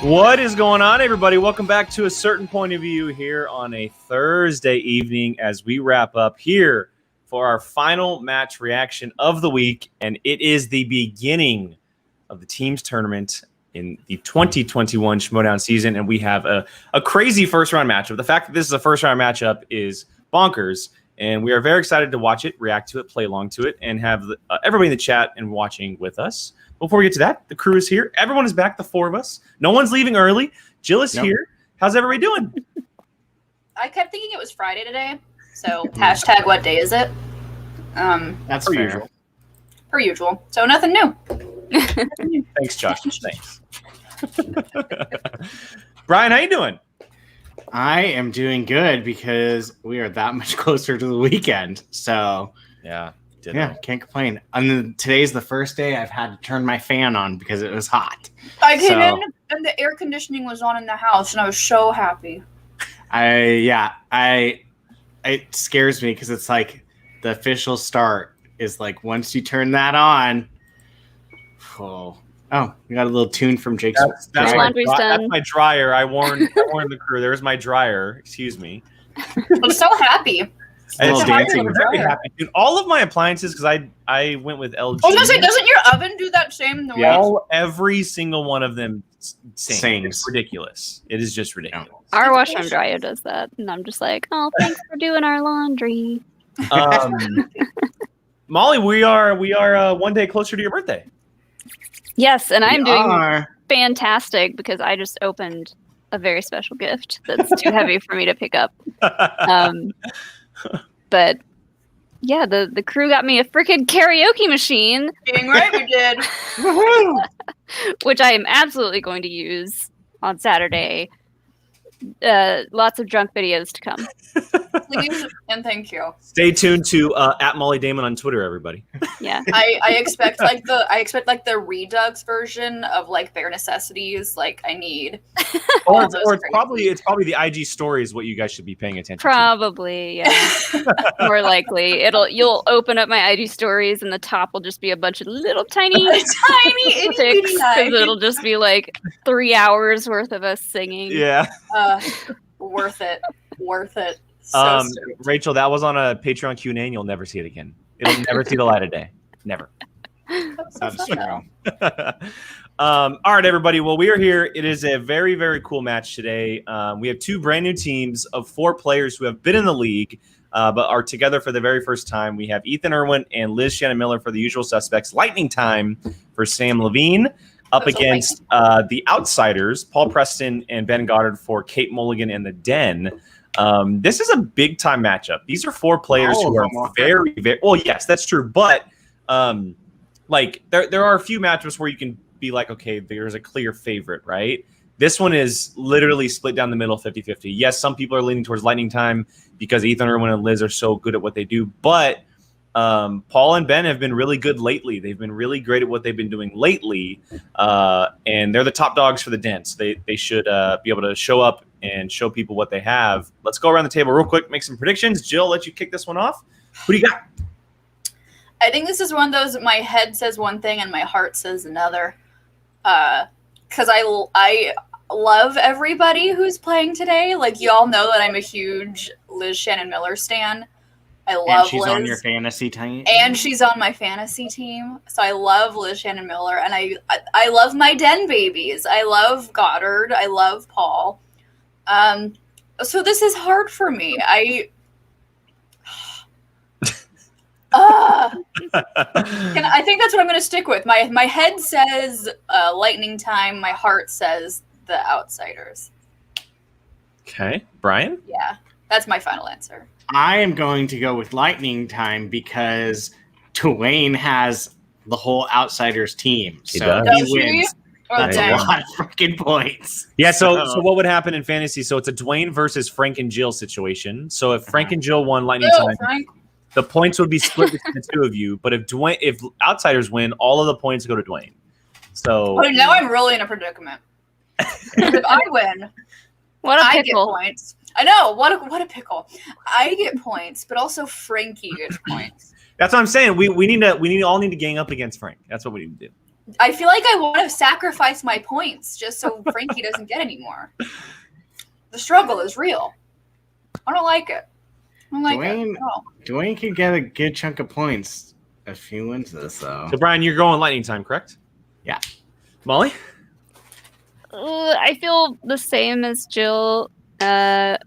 What is going on, everybody? Welcome back to A Certain Point of View here on a Thursday evening as we wrap up here for our final match reaction of the week. And it is the beginning of the teams tournament in the 2021 Schmoedown season. And we have a crazy first-round matchup. The fact that this is a first-round matchup is bonkers. And we are very excited to watch it, react to it, play along to it, and have everybody in the chat and watching with us. Before we get to that, the crew is here. Everyone is back, the four of us. No one's leaving early. Jill is here. How's everybody doing? I kept thinking it was Friday today, so hashtag what day is it? That's fair. Usual. Per usual. So nothing new. Thanks, Josh. Thanks. Brian, how you doing? I am doing good because we are that much closer to the weekend. So Yeah, can't complain. And then today's the first day I've had to turn my fan on because it was hot. I came in and the air conditioning was on in the house, and I was so happy. It scares me because it's like the official start is like once you turn that on. Oh, we got a little tune from Jake's. That's my dryer. I warned the crew. There's my dryer. Excuse me. I'm so happy. Little dancing. I'm very happy. Dude, all of my appliances, because I went with LG. I was gonna say, doesn't your oven do that same noise? Yeah, every single one of them sings. It's ridiculous. It is just ridiculous. Our washer and dryer does that, and I'm just like, oh, thanks for doing our laundry. Molly, we are one day closer to your birthday. Yes, and I'm doing fantastic because I just opened a very special gift that's too heavy for me to pick up. But yeah, the crew got me a freaking karaoke machine. Being right, we did. Which I am absolutely going to use on Saturday. Lots of drunk videos to come. Please and thank you. Stay tuned to at Molly Damon on Twitter, everybody. Yeah, I expect the Redux version of like Bare Necessities. Like I need. Or it's probably the IG stories what you guys should be paying attention probably, yeah. More likely. You'll open up my IG stories and the top will just be a bunch of little tiny pics, because it'll just be like 3 hours worth of us singing. Yeah. Worth it. So Rachel, that was on a Patreon Q&A and you'll never see it again. It'll never see the light of day. Never. That's true. All right, everybody. Well, we are here. It is a very, very cool match today. We have two brand new teams of 4 players who have been in the league, but are together for the very first time. We have Ethan Irwin and Liz Shannon Miller for the usual suspects. Lightning time for Sam Levine up against the Outsiders, Paul Preston and Ben Goddard for Kate Mulligan and the Den. This is a big time matchup. These are 4 players who are very, very well. Yes, that's true. But like there are a few matchups where you can be like, okay, there's a clear favorite, right? This one is literally split down the middle 50-50. Yes, some people are leaning towards Lightning time because Ethan Irwin and Liz are so good at what they do. But Paul and Ben have been really good lately. They've been really great at what they've been doing lately. And they're the top dogs for the Den. So they should be able to show up and show people what they have. Let's go around the table real quick, make some predictions. Jill, I'll let you kick this one off. Who do you got? I think this is one of those, my head says one thing and my heart says another. Because I love everybody who's playing today. Like, you all know that I'm a huge Liz Shannon Miller stan. I love Liz. And she's on your fantasy team. And she's on my fantasy team. So I love Liz Shannon Miller. And I love my Den babies. I love Goddard. I love Paul. So this is hard for me. I think that's what I'm going to stick with. My head says Lightning time. My heart says the Outsiders. Okay. Brian? Yeah, that's my final answer. I am going to go with Lightning time because Dwayne has the whole Outsiders team. So he wins. That's a lot of freaking points. Yeah, so what would happen in fantasy? So it's a Dwayne versus Frank and Jill situation. So if Frank and Jill won Lightning time, Frank. the points would be split between the two of you. But if Outsiders win, all of the points go to Dwayne. So now I'm really in a predicament. If I win, what a I get pickle. points. I know, what a pickle. I get points, but also Frankie gets points. that's what I'm saying. We all need to gang up against Frank. That's what we need to do. I feel like I want to sacrifice my points just so Frankie doesn't get any more. The struggle is real. I don't like it. I don't like it at all. Dwayne can get a good chunk of points if he wins this, though. So, Brian, you're going lightning time, correct? Yeah. Molly? I feel the same as Jill. I'm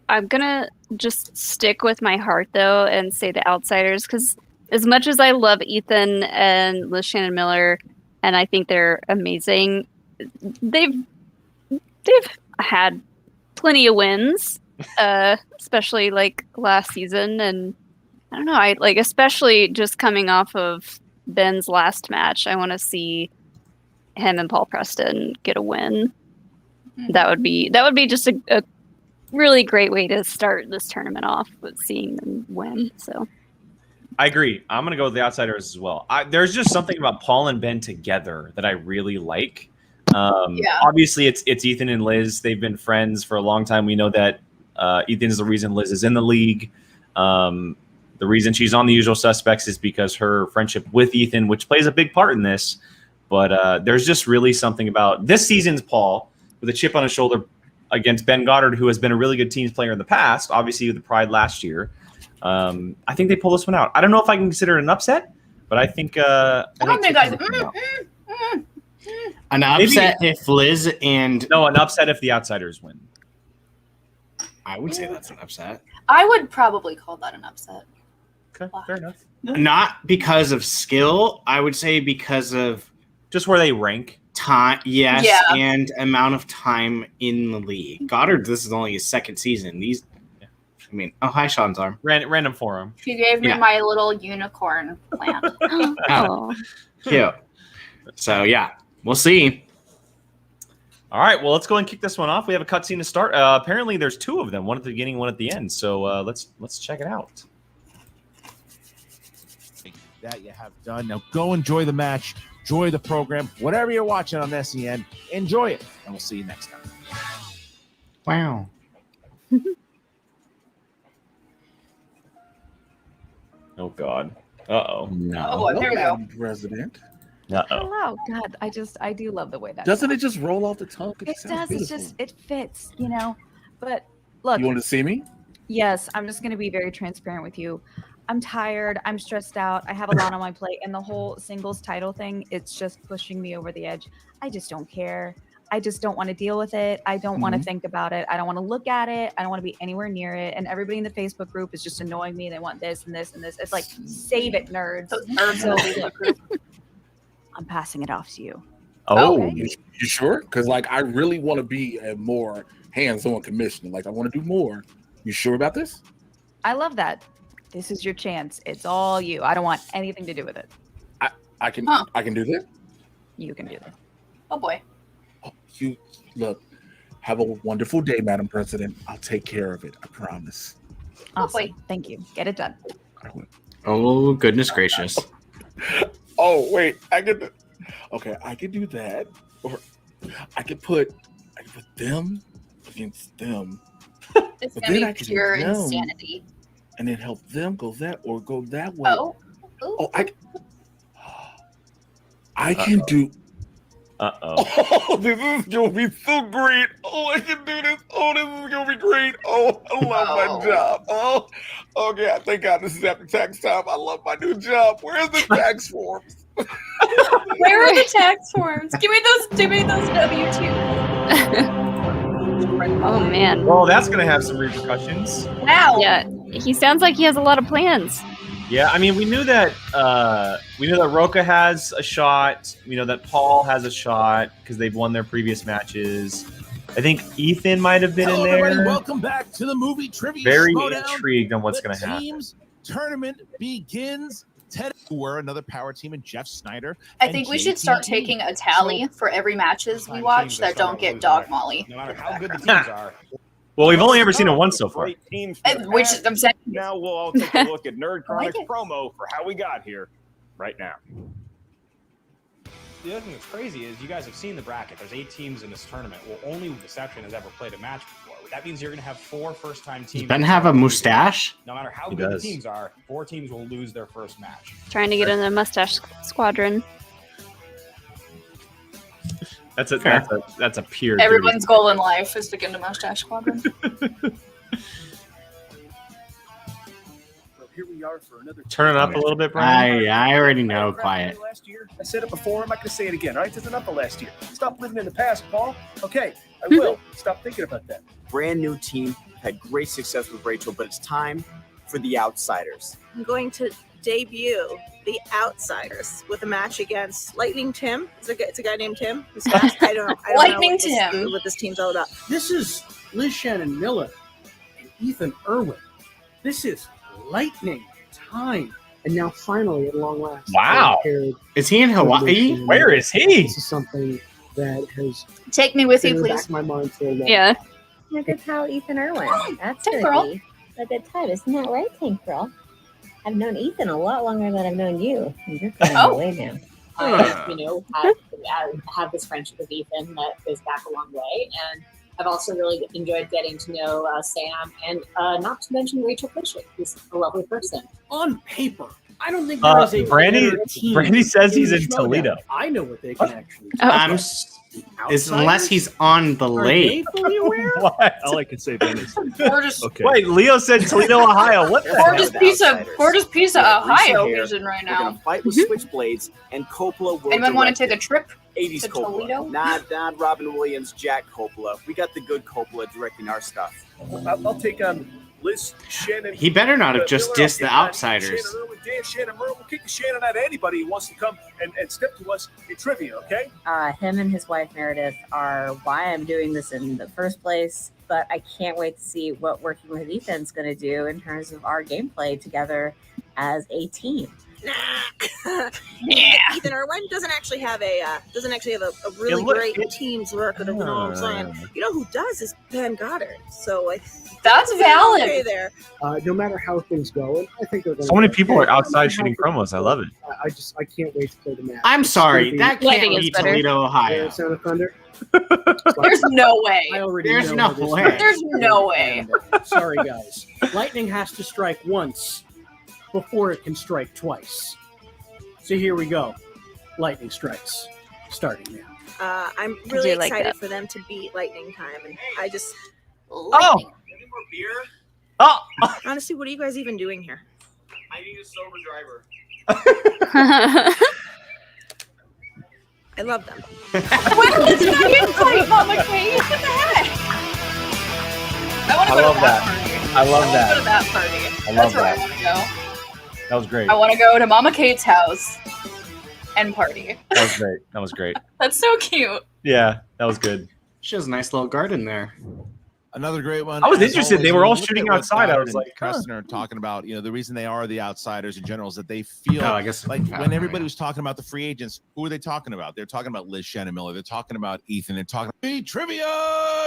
going to just stick with my heart, though, and say the Outsiders, because as much as I love Ethan and Liz Shannon Miller, and I think they're amazing, they've had plenty of wins, especially like last season, and I don't know, I like especially just coming off of Ben's last match. I want to see him and Paul Preston get a win. Mm-hmm. That would be just a really great way to start this tournament off, with seeing them win. So I agree. I'm going to go with the Outsiders as well. There's just something about Paul and Ben together that I really like. Obviously, it's Ethan and Liz. They've been friends for a long time. We know that Ethan's the reason Liz is in the league. The reason she's on The Usual Suspects is because her friendship with Ethan, which plays a big part in this. But there's just really something about this season's Paul with a chip on his shoulder against Ben Goddard, who has been a really good teams player in the past, obviously with the Pride last year. I think they pull this one out. I don't know if I can consider it an upset, but I think I don't think an upset if Liz and an upset if the Outsiders win. I would say that's an upset. I would probably call that an upset. Okay, fair enough. Not because of skill, I would say because of just where they rank. Time, yes, and amount of time in the league. Goddard, this is only his second season. I mean, hi, Sean's arm. Random forum. She gave me my little unicorn plant. Oh, cute. So, yeah, we'll see. All right, well, let's go and kick this one off. We have a cutscene to start. Apparently, there's two of them, one at the beginning, one at the end. So let's check it out. That you have done. Now go enjoy the match, enjoy the program, whatever you're watching on SEN, enjoy it, and we'll see you next time. Wow. Oh, God. Uh-oh. No. Oh, here we go. President. Uh-oh. Oh, God. I do love the way that Doesn't sounds. it just roll off the tongue? It does. Beautiful. It fits, you know. But look. You want to see me? Yes, I'm just going to be very transparent with you. I'm tired. I'm stressed out. I have a lot on my plate. And the whole singles title thing, it's just pushing me over the edge. I just don't care. I just don't want to deal with it. I don't want to think about it. I don't want to look at it. I don't want to be anywhere near it. And everybody in the Facebook group is just annoying me. They want this and this and this. It's like, save it, nerds. So, look, I'm passing it off to you. Oh, Okay. You sure? Because I really want to be a more hands-on commissioner. I want to do more. You sure about this? I love that. This is your chance. It's all you. I don't want anything to do with it. I can do that. You can do this. Oh boy. Oh, you look. Have a wonderful day, Madam President. I'll take care of it. I promise. Awesome. wait. Thank you. Get it done. I will. Oh, goodness gracious. Oh wait, I could do that, or I could put them against them, This is But gonna then I be can pure know. insanity. and then help them go that way. Oh. Ooh. Oh, I can do. Uh-oh. Oh, this is gonna be so great. Oh, I can do this. Oh, this is gonna be great. Oh, I love my job. Oh, okay. Thank God this is after tax time. I love my new job. Where's the tax forms? Where are the tax forms? Give me those W-2. Oh man. Well, that's going to have some repercussions. Wow. Yeah, he sounds like he has a lot of plans. Yeah, I mean, we knew that Roka has a shot. We know that Paul has a shot because they've won their previous matches. I think Ethan might have been Hello, in everybody. there. Welcome back to the movie trivia. Very Schmoedown. intrigued on what's going to The happen. teams tournament begins. Ted were another power team, and Jeff Snyder. I and think we should start JTT. taking a tally for every matches we watch that don't get dog molly. No matter how good the teams are. Well, we've only ever seen it once so far. Great teams for the Which past. I'm saying. Now we'll all take a look at Nerd I like Chronic's it. promo for how we got here right now. The other thing that's crazy is you guys have seen the bracket. There's 8 teams in this tournament. Well, only Deception has ever played a match before. That means you're going to have 4 first-time teams. Does Ben have a mustache? No matter how He good does. the teams are, 4 teams will lose their first match. Trying to get in the mustache squadron. That's a pure. Everyone's goal in life is to get into Mustache Squadron. Here we are for another. Turn it up a little bit, Brian. I already know. Quiet. Last year, I said it before. I'm not going to say it again. All right, it's enough of last year. Stop living in the past, Paul. Okay, I will. Stop thinking about that. Brand new team, had great success with Rachel, but it's time for the outsiders. I'm going to debut the outsiders with a match against Lightning Tim. It's a guy named Tim. He's fast. I don't know Lightning Tim. what this team's all about. This is Liz Shannon Miller and Ethan Irwin. This is lightning time. And now finally, at long last. Wow. Is he in Hawaii? Where is he? This is something that has Take me with you, been in the back please. of my mind for a while. Yeah. Look at how Ethan Irwin. That's Tank gonna Girl. be a good time, isn't that right, Tank Girl? I've known Ethan a lot longer than I've known you. And you're going away now. I have this friendship with Ethan that goes back a long way, and I've also really enjoyed getting to know Sam, and not to mention Rachel Fisher, who's a lovely person. On paper, I don't think there is a Brandy better team Brandy says he's in Schmoedown. Toledo. I know what they can actually do. Unless he's on the Are lake. they fully aware? What? All I can say, Ben, is We're just Wait, Leo said Toledo, Ohio. What the we're hell? just piece of Ohio Hair. vision right We're gonna now. fight with switchblades, and Coppola will Anyone want to direct take a trip? it. 80s to Coppola, Toledo? not Robin Williams, Jack Coppola. We got the good Coppola directing our stuff. I'll take Liz, Shannon. He better not have just Miller. dissed the I'll get outsiders. Shannon Irwin, Dan, Shannon Murray. We'll kick the Shannon out of anybody who wants to come and step to us in trivia, okay? Him and his wife Meredith are why I'm doing this in the first place, but I can't wait to see what working with Ethan's going to do in terms of our gameplay together as a team. Ethan Irwin doesn't actually have a really great team's record. You know what I'm saying? You know who does is Ben Goddard. So That's valid. Okay there. No matter how things go, and I think they're So many people are outside shooting promos. I love it. I can't wait to play the match. I'm sorry, It's that gonna can't Lighting is be better. Toledo, Ohio. Sound of Thunder. There's no way. I already There's know no how this way. goes. There's no way. Sorry, guys. Lightning has to strike once before it can strike twice. So here we go. Lightning strikes. Starting now. I'm really like excited that. for them to beat Lightning Time, and I just Oh! Oh! honestly, what are you guys even doing here? I need a sober driver. I love them. When did you invite Mama Kate? What the heck? I want to go love to that. party. I love I that. want to go to that party. I That's love where that. I want to go. That was great. I want to go to Mama Kate's house and party. That was great. That was great. That's so cute. Yeah, that was good. She has a nice little garden there. Another great one. I was As interested. They always, were all when you look shooting at what outside. I Goddard was and like, huh. Preston are talking about, the reason they are the outsiders in general is that they feel Oh, I guess like oh, when everybody yeah. was talking about the free agents, who are they talking about? They're talking about Liz Shannon Miller. They're talking about Ethan. They're talking about the Trivia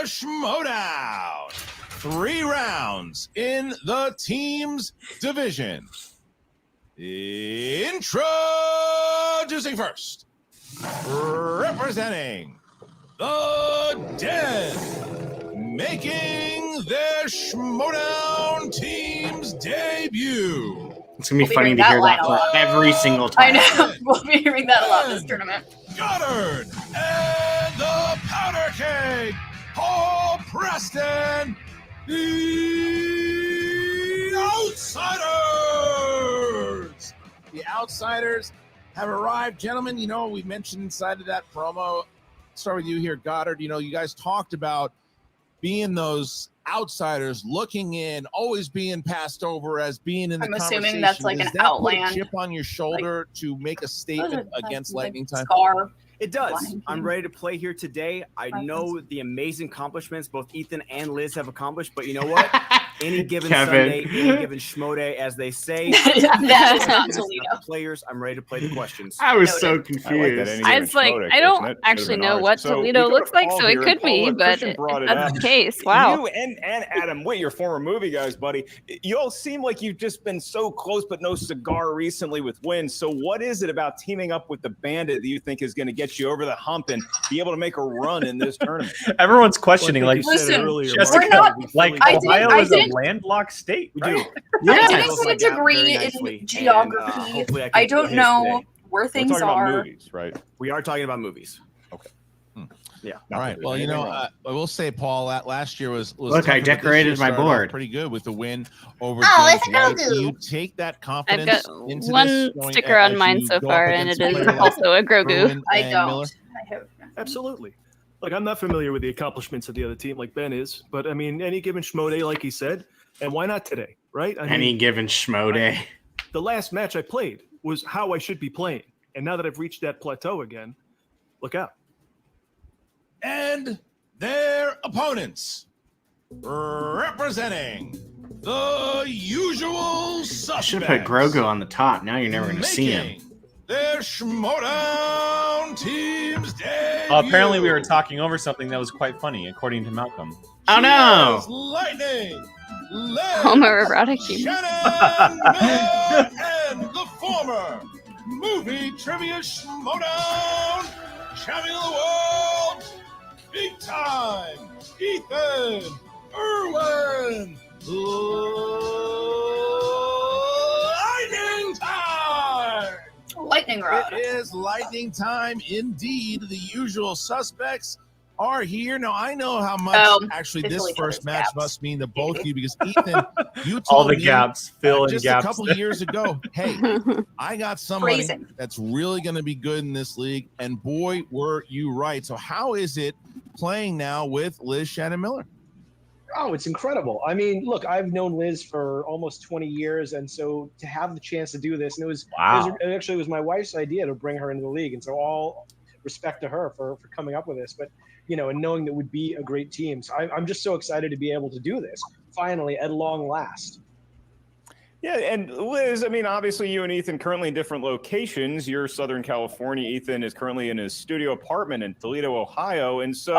Schmoedown. 3 rounds in the team's division. Introducing first, representing the Den, making their Schmoedown team's debut. It's gonna be We'll be funny hearing to that hear line that a lot. every single I time. know. We'll be hearing that a lot this tournament. Goddard and the Powder Cake, Paul Preston, the Outsiders. The Outsiders have arrived, gentlemen. We mentioned inside of that promo. Start with you here, Goddard. You guys talked about being those outsiders, looking in, always being passed over as being in the I'm conversation. assuming that's like Does an that put a outland, chip on your shoulder to make a statement against Lightning Time? Scar. It does. Lion I'm King. ready to play here today. I know the amazing accomplishments both Ethan and Liz have accomplished, but you know what? Any given Kevin. Sunday, any given Schmo day, as they say. That is not It's Toledo. the players, I'm ready to play the questions. I was so Noted. confused. I was like, I don't actually know what Toledo looks like, so it could be, but if that's the case, wow. You and Adam Witt, your former movie guys, buddy, you all seem like you've just been so close but no cigar recently with wins. So what is it about teaming up with the Bandit that you think is going to get you over the hump and be able to make a run in this tournament? Everyone's questioning, like, Listen, Jessica, we're not- like I Ohio didn't- is a landlocked state, right? I didn't get a degree in geography. I don't know where things are. Movies, right? We are talking about movies. Okay. Yeah. All right. Well, I will say, Paul, that last year was look. I decorated my board pretty good with the win over. Oh, James let's go. You take that confidence. I've got into one this sticker on mine so far, and it is also a Grogu. I don't. Miller? I have. Absolutely. Like, I'm not familiar with the accomplishments of the other team like Ben is, but I mean, any given Schmo day, like he said, and why not today, right? Any given Schmo day. The last match I played was how I should be playing, and now that I've reached that plateau again, look out. And their opponents, representing the usual suspects. I should have put Grogu on the top. Now you're never going to see him. Their Schmoedown team's debut. Apparently, we were talking over something that was quite funny, according to Malcolm. Oh no! Lightning, Homoerotic humor. and the former movie trivia Schmoedown champion of the world, big time, Ethan Irwin. Lightning time! Lightning rod. It is lightning time indeed. The usual suspects are here. Now, I know how much actually this first match must mean to both of you, because Ethan, you told all the me gaps, fill in just gaps. a couple years ago, hey, I got somebody that's really going to be good in this league, and boy, were you right. So how is it playing now with Liz Shannon Miller? Oh, it's incredible. I mean, look, I've known Liz for almost 20 years, and so to have the chance to do this, and it was my wife's idea to bring her into the league, and so all respect to her for coming up with this, but and knowing that would be a great team. So I'm just so excited to be able to do this finally at long last. Yeah, and Liz, I mean, obviously you and Ethan currently in different locations. You're Southern California. Ethan is currently in his studio apartment in Toledo, Ohio. And so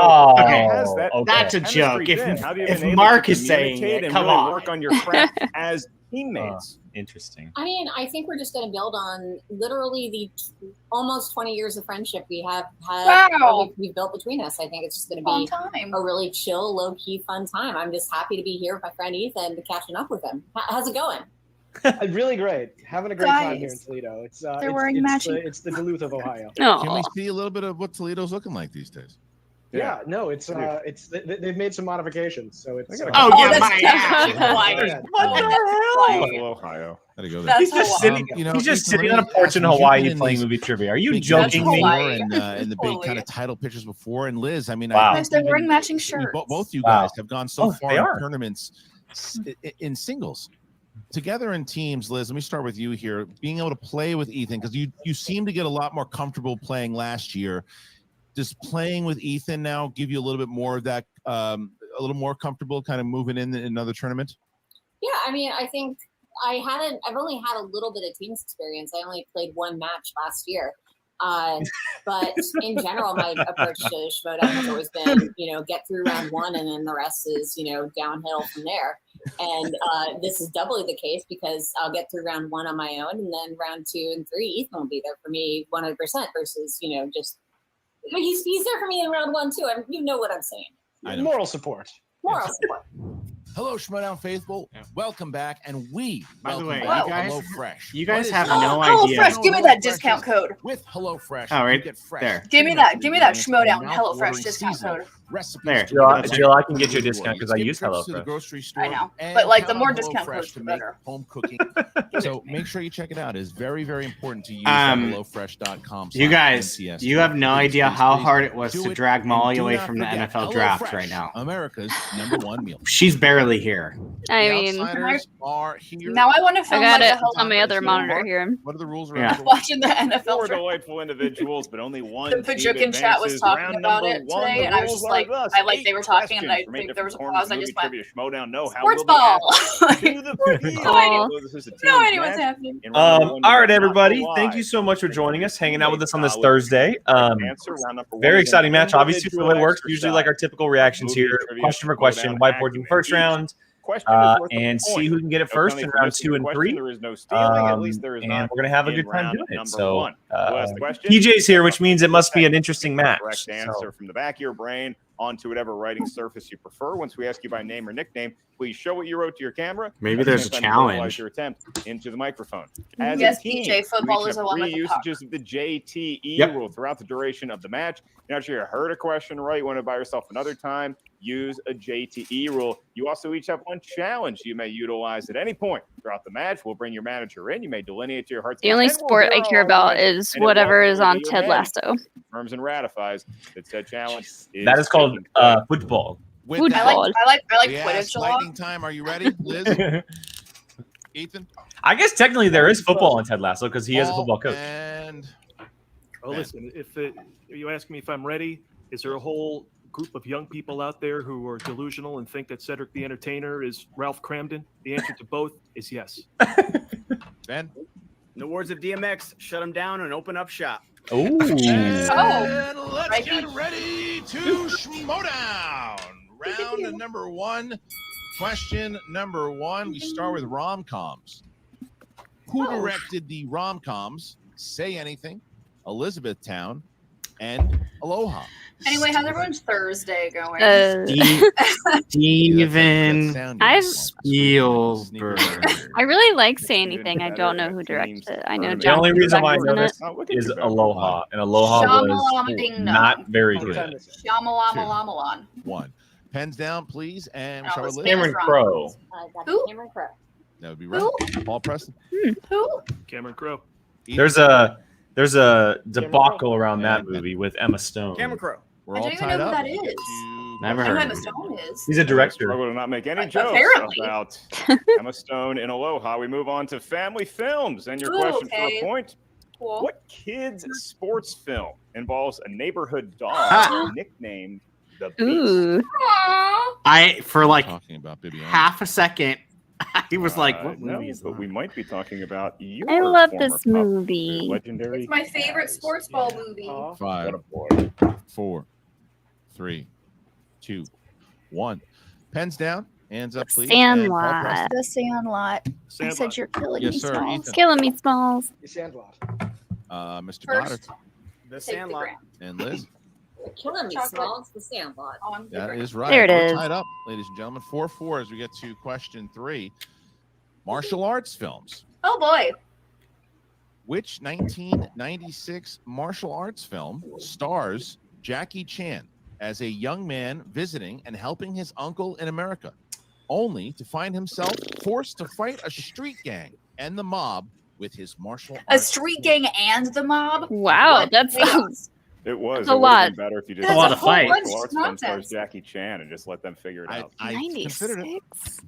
that's a joke. If Mark is saying it, come on. Work on your craft as teammates. Interesting. I mean, I think we're just going to build on literally the almost 20 years of friendship we have had. We've built between us. I think it's just going to be a really chill, low-key, fun time. I'm just happy to be here with my friend Ethan, catching up with him. How's it going? Really great. Having a great time here in Toledo. It's the Duluth of Ohio. Can we see a little bit of what Toledo's looking like these days? Yeah, no, they've made some modifications, so it's. What the hell? Ohio. Gotta go there. He's just sitting. He's just sitting on a porch in Hawaii playing movie trivia. Are you joking me? In the big kind of title pictures before, and Liz, I mean, They're wearing matching shirts. Both you guys have gone so far in tournaments in singles. Together in teams, Liz, let me start with you here. Being able to play with Ethan, because you seem to get a lot more comfortable playing last year. Does playing with Ethan now give you a little bit more of that, a little more comfortable kind of moving in another tournament? Yeah, I mean, I think I've only had a little bit of teams experience. I only played one match last year. But in general, my approach to Schmoedown has always been, get through round one, and then the rest is, downhill from there. And this is doubly the case because I'll get through round one on my own, and then round 2 and 3, Ethan will be there for me 100% versus, just he's there for me in round 1 too. You know what I'm saying. Moral support. Moral support. Hello, Schmoedown faithful. Welcome back, and By the way, HelloFresh. You guys have no idea. HelloFresh, give me that discount code. With HelloFresh, all right, you get fresh. There. Give me that Schmoedown HelloFresh discount code. Recipes. Jill, I can get you a discount because I use HelloFresh. To the grocery store. I know, but the more discount codes, the make better. Home cooking. So make sure you check it out. It's very, very important to use HelloFresh.com. You guys, you have no idea how hard it was to drag Molly away from the NFL draft right now. America's #1 meal. She's barely here. I mean, now I want to film I got like it on my other monitor here. What are the rules? Watching the NFL Four draft. delightful individuals, but only one. The Pajukin chat was talking about it today, and I was just like, they were talking, and I think there was a pause. I just went, sports ball. No idea what's happening. All right, everybody. Thank you so much for joining us, hanging out with us on this Thursday. Very exciting match. Obviously, for the way it works, usually like our typical reactions here. Question for question, whiteboarding first round. Question is worth and a see point. who can get it No first penalty in for round missing 2 a and question. 3. There is no stealing. At least there is And not we're going to have a in good time round doing it. number So, 1. Last question. TJ's here, which means it must be an interesting match. Correct answer from the back of your brain onto whatever writing surface you prefer. Once we ask you by name or nickname, please show what you wrote to your camera. Maybe At the there's same a time, vocalize challenge. your attempt into the microphone. As Yes, a team, DJ, football we each is have the one 3 with the puck. usages of the JTE rule throughout the duration of the match. You're not sure you heard a question right, you want to buy yourself another time, use a JTE rule. You also each have 1 challenge you may utilize at any point throughout the match. We'll bring your manager in. You may delineate to your heart's The only content. We'll sport hear I all care about arguments, is and it will whatever is ultimately on be your Ted manager Lasso. who confirms and ratifies that said challenge That is called football. With that, I like we Quidditch asked a lot. lightning time. Are you ready, Liz? Ethan? I guess technically there is football in Ted Lasso because he is a Paul football coach. And listen, if you ask me if I'm ready, is there a whole group of young people out there who are delusional and think that Cedric the Entertainer is Ralph Cramden? The answer to both is yes. Ben? In the words of DMX, shut them down and open up shop. And let's get ready to Schmoedown. Round number 1. Question number 1. We start with rom-coms. Who directed the rom-coms Say Anything, Elizabethtown, and Aloha? Anyway, how's everyone's Thursday going? Steven Spielberg. I really like Say Anything. I don't know who directed it. I know The John only reason why I know Cusack this is Aloha, and Aloha Shamalama was ding not dong. very good. Shamalama 1. Pens down, please. And we Oh, start it's with Cameron Crowe. Who? Cameron Crowe. That would be right. Paul Preston. Who? Cameron Crowe. There's a debacle around that movie with Emma Stone. Cameron Crowe. We're I all don't even tied know who up. that is. Never I know heard Emma of Stone is. He's a director. Struggle to not make any jokes Apparently. about Emma Stone in Aloha. We move on to family films. And your Ooh, question okay. for a point. Cool. What kids' sports film involves a neighborhood dog nicknamed the Beast? Ooh. I for like Talking about Bibiana. half a second, I was like, "What No, movie is but that?" we might be talking about your I love former this pup, movie. the legendary. It's my favorite sports ball movie. 5, 4, 3, 2, 1. Pens down. Hands up, please. And Paul Sandlot. Preston. The Sandlot. I Sandlot. said you're killing Yes, me, sir, Smalls. Ethan. Killing me, Smalls. Sandlot. Mr. First, Goddard The take the Sandlot. gram. and Liz. You're killing me, Chocolate. Small. It's the Sandlot. On the That gram. is right. There it We're is. tied up, ladies and gentlemen. 4-4 as we get to question 3. Martial arts films. Oh boy. Which 1996 martial arts film stars Jackie Chan as a young man visiting and helping his uncle in America, only to find himself forced to fight a street gang and the mob with his martial A arts street skills? gang and the mob? Wow, What? that's Wait, It was. That's It a would have lot. been better if you just That's a lot let of the fight. martial arts film Nonsense. stars Jackie Chan and just let them figure it out. I considered it. 96.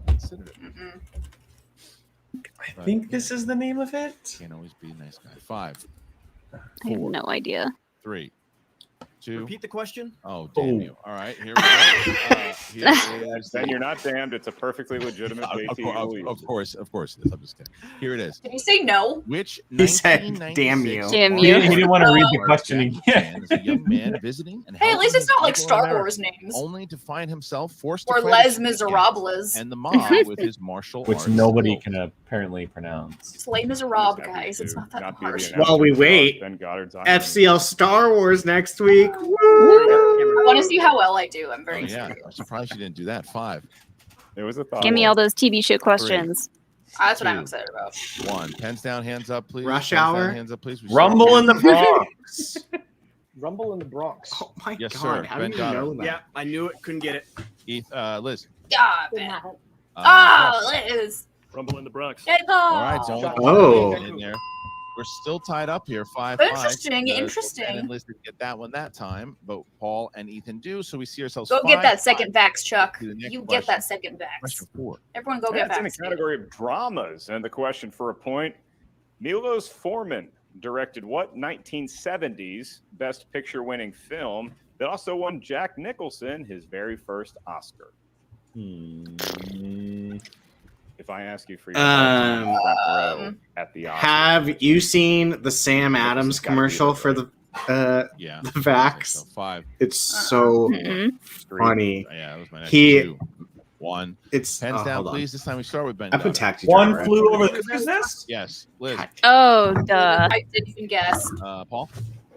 Considered it. Mm-mm. I think this is the name of it. Can't always be a nice guy. 5, I have no idea. 3, 2. Repeat the question. Oh, damn you. All right, here we go. Here is Then you're not damned. It's a perfectly legitimate JT release. of course it is. I'm just kidding. Here it is. Did you say no? Which He said, 1996 "Damn you." Damn He you. didn't want to read the Oh. question Jackie again. Chan is a young man visiting and Hey, at helping least it's his not like uncle in Star America, Wars names. only to find himself forced to Or fight a Les street gang Miserables. and the mob with his martial Which arts nobody skills. can apparently pronounce. It's Les Miserables, Happy guys. It's to not that be the harsh. announcer While we for wait, Ben Goddard's Iron FCL Star Wars next week. I Woo! want to see how well I do. I'm Oh, very yeah, curious. I'm surprised you didn't do that. 5, It was a thought. Give me all those TV show questions. That's what I'm 2, excited about. 1. Pens down, hands up, please. Rush Pens down, Hour? hands up, please. We Rumble start in the with- Bronx. Rumble in the Bronx. Oh my Yes, god! sir. How Ben do you Goddard. know that? Yeah, I knew it. Couldn't get it. Liz. Ah, Didn't man. have it. Oh, Liz. Rumble in the Bronx. Get All right, so Oh. in there. We're still tied up here, 5-5. Interesting, interesting. Ben and Liz didn't get that one that time, but Paul and Ethan do. So we see ourselves. Go get that 5-5. second vax, Chuck. To the next You get question. that second vax. Question 4. Everyone go That's get in the vax. category of dramas. And the question for a point, Milos Forman directed what 1970s Best Picture winning film that also won Jack Nicholson his very first Oscar? If I ask you for your front row at the Oscars. Have you seen the Sam Adams commercial for the Yeah, the Vax? so 5. It's so Mhm. funny. Yeah, that was my next He two. 1. It's Pens down, hold on. please. This time we start with Ben. I put taxi One driver. flew over the cuckoo's nest? Yes, Liz. Oh, duh. I didn't even guess. Paul.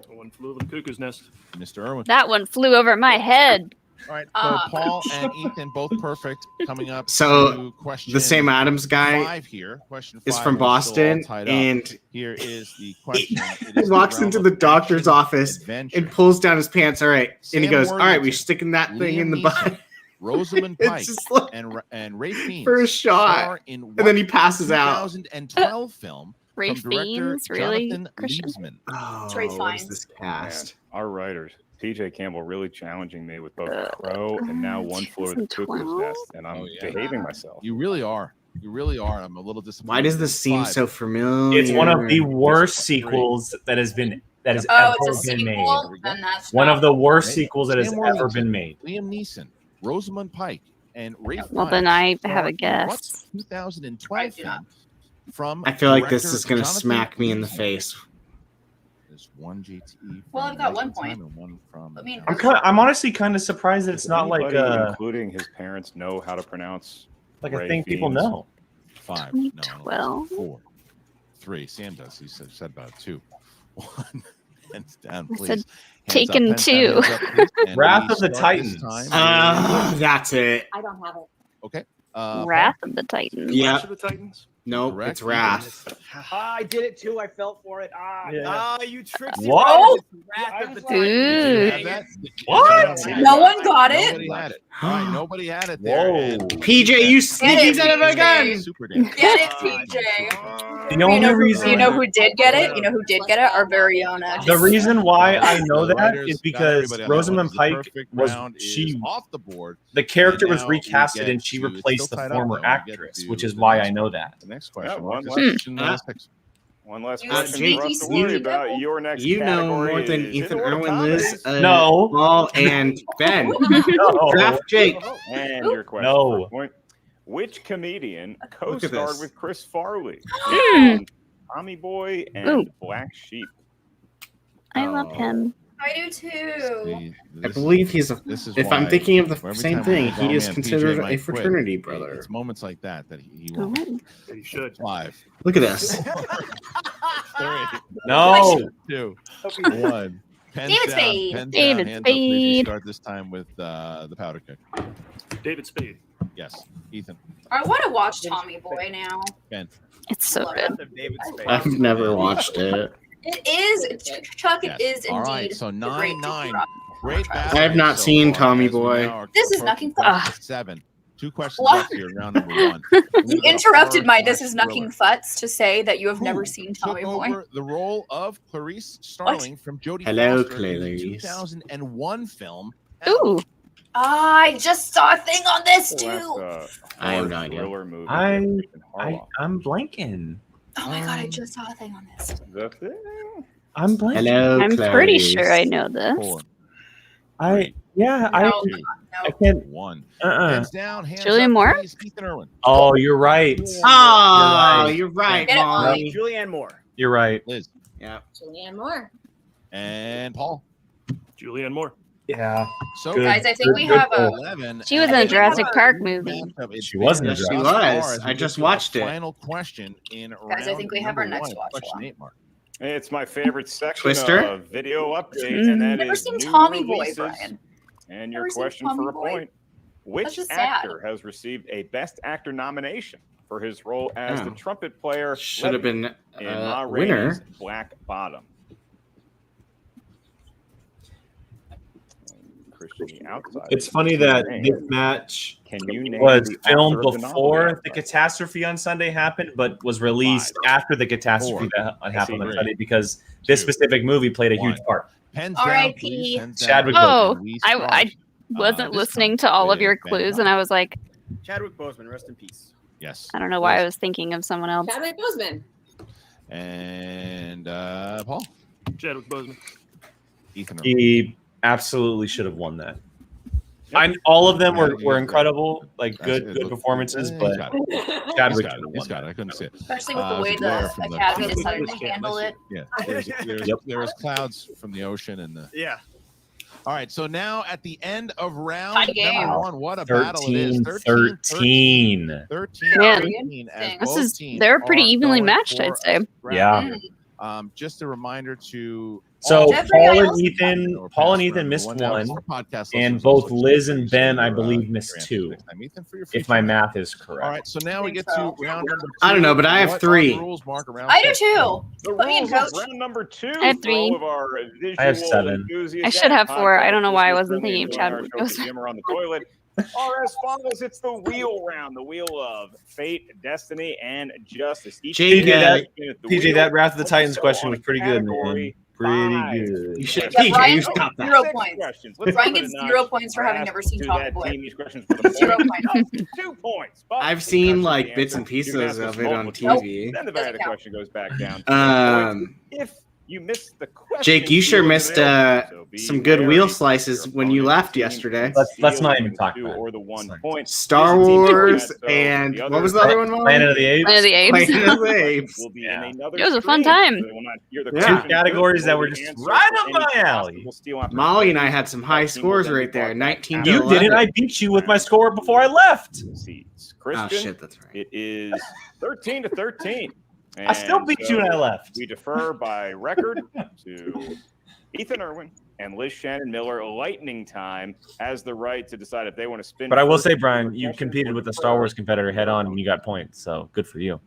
One flew over the cuckoo's nest. Mr. Irwin. That one flew over my head. All right, so Paul and Ethan both perfect. Coming up. So to question the Sam Adams guy 5 here. Question 5 is from we're still all Boston, tied up. and here is the question. he walks into the doctor's office and pulls down his pants. All right, and he Sam goes, "All right, we're Worthington, sticking that thing Liam in the Neeson, butt." Rosamund It's Pike just like- and Ray Fiennes First shot, star in and then he passes out. 2012 film Ray from director Fiennes, really, Jonathan Christian? Liebsman. Oh, Ray what is Fiennes. this cast? Our writers, PJ Campbell, really challenging me with both Crow and now One Flew Over the Cuckoo's 2012? Nest, and I'm behaving myself. You really are. You really are. I'm a little disappointed. Why does this seem 5. so familiar? It's one of the worst sequels that has Oh, ever it's a been made. sequel? Then that's One not- of the worst sequels that has Sam ever Worthington, been made. Liam Neeson, Rosamund Pike, and Ray Well, then I Fiennes have a star in guess. what's 2012 film from I feel like this director is gonna Jonathan smack me in the Liebsman. face. There's one JTE. Well, from I've got 1 Making Time point. and one from, I mean, I'm honestly kind of surprised that it's Does not like anybody, including his parents, know how to pronounce like Ray a thing people Fiennes? know. 5. 2012. 4. 3. Sam does. He said about 2. 1. Hands down, I please. said Hands taken up, hands 2. down, hands up, please. And Wrath we of the start this Titans. time. That's it. I don't have it. Okay. Wrath of the Titans. Yeah. Clash of the Titans. Nope, Correct. it's Wrath. I did it too. I felt for it. You tricked me. Whoa! Wrath of the Did you have Titans. that? What? No one got it. Nobody had it. All right, nobody had it there. Whoa. And PJ, you sneaky it, son of a gun! Super damn. Get it, PJ. The only reason You know who did get it? You know who did get it? Our very own. the reason why I know The that writers is got because everybody on that one. Rosamund The Pike perfect was round is she off the board. the character And was now we recasted get and she to- it's replaced still the tied up, former though. We get actress, to which is the why next I know one. that. The next Yeah, question. one Question, last six. One last You question sneaky, for us to sneaky worry about. devil. Your next You know category more than is Ethan in order Irwin, comedies. Liz, No. Paul, and Ben. No. Draft Jake. And your question. No. First point. Which comedian Look at co-starred this. with Chris Farley? Hmm. Tommy Boy and Ooh. Black Sheep. I love him. I do too. I believe he's a. This is If I'm why thinking of the every same time thing, we he go, is man, considered PJ might a quit. fraternity brother. It's moments like that that he Oh. won't. Yeah, you should. 5. Look at this. 3. No. 2. 1. Pens David down, Spade. pens David down, hands up, please. We Spade. start this time with the powder keg. David Spade. Yes, Ethan. I want to watch Tommy Boy now. Ben. It's so Love good. Of David Spade. I've never watched it. It is, Chuck. It Yes. is All indeed. right, so the great 9-9. Rock. Great battle. I have not so seen far, Tommy as we Boy. now are This is approaching nothing fun. 7. 2 questions What? left here, round number 1. You interrupted my "This is Nucking Futz" to say that you have never seen Tommy Took Boy. over the role of Clarice Starling from Jodie Hello, Foster in the Clarice. 2001 film. Ooh. I just saw a thing on this too. I have no idea. Thriller movie. I'm Harlow. blanking. Oh my god! I just saw a thing on this. That's it. I'm blanking. Hello, I'm Clarice. pretty sure I know this. 4, I No, I can't. 1. Uh-uh. Hands down, hands Julianne up, Moore? please. Ethan Irwin. Oh, you're right. Oh, you're right, Get it, Molly. Julianne Moore. You're right. Liz. Yeah. Julianne Moore. And Paul. Julianne Moore. Yeah. So, Good. Guys, I think we have a. 11. She was in I a think we Jurassic have a- Park movie. She was in a Yes, she Jurassic was. As I we just get to our watched it. Final question in Guys, I think we have our round next number watch Question along. 8, Mark. It's my favorite section Twister? of video update, and that Never is seen new Tommy Boy, releases. Brian. And your Never seen question Tommy for a Boy? point: Which just sad. actor has received a Best Actor nomination for his role as the Oh. trumpet player? Should have been in Ma winner. Rainey's Black Bottom. Christian the Outsider. It's funny that this match Can you name was the filmed author of the novel, before The the Outsider? catastrophe on Sunday happened, but was released after the catastrophe that happened on Three. Sunday because this specific movie played a huge One. part. Pens down, R.I.P. please. Pens down. Chadwick Oh, And we I start, wasn't this listening time to all of your with Ben clues, Dodd. and I was like, Chadwick Boseman, rest in peace. Yes. I don't know why I was thinking of someone else. Chadwick Boseman. And Paul. Chadwick Boseman. Ethan. He absolutely should have won that. All of them were incredible, like good performances, but Chadwick should have won got it. I couldn't see it. Especially with the way Blair the from the- Academy decided to handle it. Yeah. There was clouds from the ocean and the. Yeah. All right, so now at the end of round Tight game. number 1, what a battle it is. 13. 13 as both teams they're pretty are evenly going matched, for I'd say. a Yeah. round. Just a reminder to So Jeffrey, I Paul and Ethan missed one, and both Liz and Ben, I believe, missed 2. If my math is correct. All right, so now we get to round number 2. I don't know, but I have What are 3. the rules, Mark, around I do six? too. The Put me in, rules of coach. round number 2. I have 3. For all of our I have visual 7. enthusiasts I should and have 4. I don't know why I podcast wasn't listeners, thinking friendly Chad Joe goes. Humor on the toilet. Are as follows. It's the wheel round, the wheel of fate, destiny, and justice. Each PJ, that Wrath of the Titans So question on was a pretty good, man. category, Pretty 5. good. You should, Yeah, PJ, Brian, you stop that. 0 6 points. questions. Let's Brian up it a gets notch. 0 points for having Ask never seen to Tommy that Boy. team these questions for the 0 point. points. 2 points. But I've seen because like the bits and answer, you can pieces ask this of it on multiple times. TV. Then the Doesn't variety count. question goes back down. To 2 points. If you missed the question, Jake, you sure wheel is missed available, so be some good wary. wheel slices when you Opponent's left team yesterday. Let's not steal even talk the 2 about it. or the 1 point. Star This team doing Wars that, so and the what was the other one? Molly? Planet of the Apes. Planet of the Apes. Planet of the Apes. Will be Yeah. in another It was a fun stream, time. so they will not hear the Yeah. question. Two categories that were Good just answer right for up any my alley. possible steal after Molly and play. I had some high Our team will scores then be right there, brought back 19 to You 11. didn't. I beat you with my score before I left. Seats. Oh Christian, shit, that's right. it is 13 to 13. I still And beat you when I left. We defer by record to Ethan Irwin and Liz Shannon Miller. Lightning Time has the right to decide if they want to spin. But I will first say, for Brian, you questions competed or with the defer. Star Wars competitor head on, and you got points. So good for you.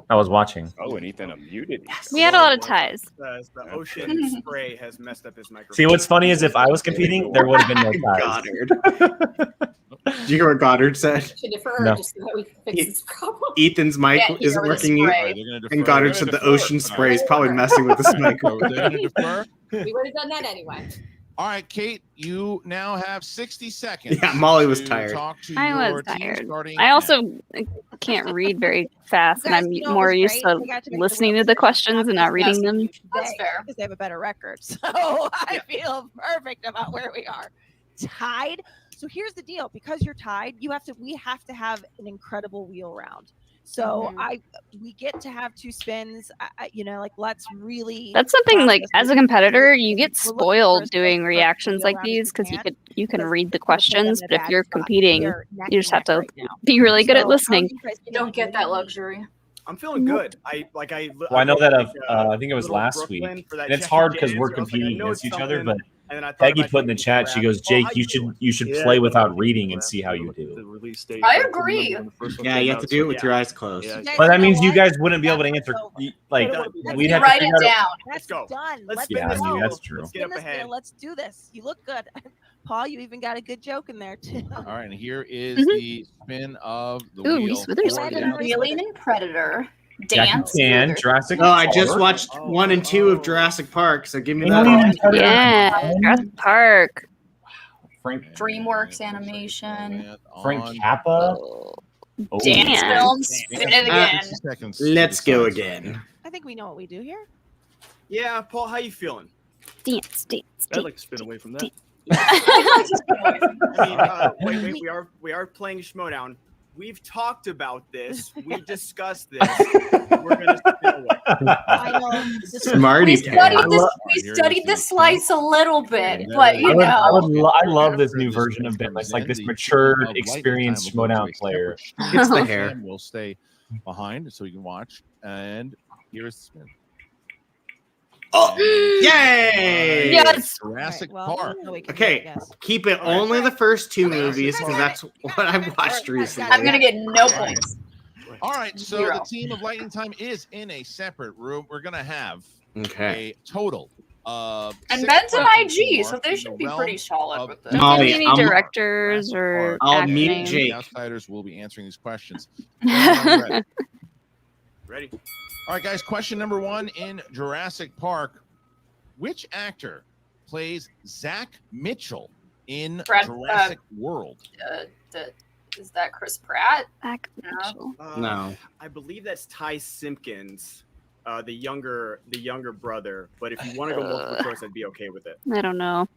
I was watching. Oh, and Ethan muted. We had a lot of ties. The ocean spray has messed up his microphone. See, what's funny is if I was competing, there would have been no ties. Goddard. Did you hear what Goddard said? Should defer No. just so that we can fix this problem. Ethan's mic Can't hear isn't the working. spray. All right, they're gonna defer. And Goddard They're said gonna the defer. ocean spray is probably messing with this mic. So they're gonna defer. We would have done that anyway. All right, Kate, you now have 60 seconds. Yeah, Molly was to tired. talk to I your was team tired. starting I now. also can't read very fast, and Guys, I'm you know what more was used great? to We got to make the listening to wheels the questions and not reading them. That's fair. Because they have a better record. So I feel perfect about where we are. Tied. So here's the deal. Because you're tied, we have to have an incredible wheel round. So we get to have 2 spins. Let's really. That's something like practice as a this. competitor, you get We're looking for spoiled as doing close to reactions wheel like round as these we because you can, can because read the we'll put them questions, in a but if bad you're spot. competing, They're neck you just and have to neck right now. be really good So at how listening. you guys You don't get that luxury. I'm feeling good. I Well, I know that of, like, I think it was little last Brooklyn week, for that and it's Jackie hard because J we're answer. I was like, I competing know against it's each other. something. But And then I thought Peggy about put in the taking chat, crap. she goes, Oh, how "Jake, you should Yeah, play but without reading and see how you The do." release date. I I couldn't agree. remember when the first one Yeah, came you have out, to so- do it with your eyes closed. Yeah. But that You know means you what? guys wouldn't be able to That answer. one's over. Like Let's we'd You have to write figure it out. down. That's go. done. Let's Let's spin Yeah, this I mean, wheel. that's true. Let's get spin up this ahead. wheel. Let's do this. You look good. Paul, you even got a good joke in there too. All right, and here is Mhm. the spin of the Ooh, wheel. Reese Witherspoon. for the- Alien and Predator. Jackie Dance. Chan, Jurassic Oh, I just Park. watched 1 and 2 of Jurassic Park, so give me Alien that. and Predator. Yeah, Jurassic Park. Frank DreamWorks animation. Frank Cappa. Oh, Oh. Dance Damn. film. Spin it again. 60 seconds. Let's go again. I think we know what we do here. Yeah, Paul, how you feeling? Dance, dance, I'd like to dance. spin away from that. I mean, wait, we are playing Schmoedown. We've talked about this. We discussed this. We're gonna spin away. I know. Smarty We pants. studied the slice a little bit, And but then you I know. love this new version of Ben. Like this mature, experienced Schmoedown player. It's the hair. We'll stay behind so you can watch. And here's the spin. Oh, yay! Yes. Jurassic All right, well, Park. no, we can Okay, do it, I guess. keep it only the first 2 movies because that's what I've watched recently. I'm gonna get no points. All right, so Zero. the team of Lightning Time is in a separate room. We're gonna have Okay. a total of And 6 Ben's an questions IG, for so Mark they in should the be realm pretty solid of with the- this. Molly, Don't give me any I'm- directors or I'll act mute names. Jake. The outsiders will be answering these questions. Ready? Ready? All right, guys. Question number 1 in Jurassic Park: which actor plays Zach Mitchell in Jurassic World? Is that Chris Pratt? Act No. Mitchell. No. I believe that's Ty Simpkins, the younger brother. But if you want to go multiple choice, I'd be okay with it. I don't know.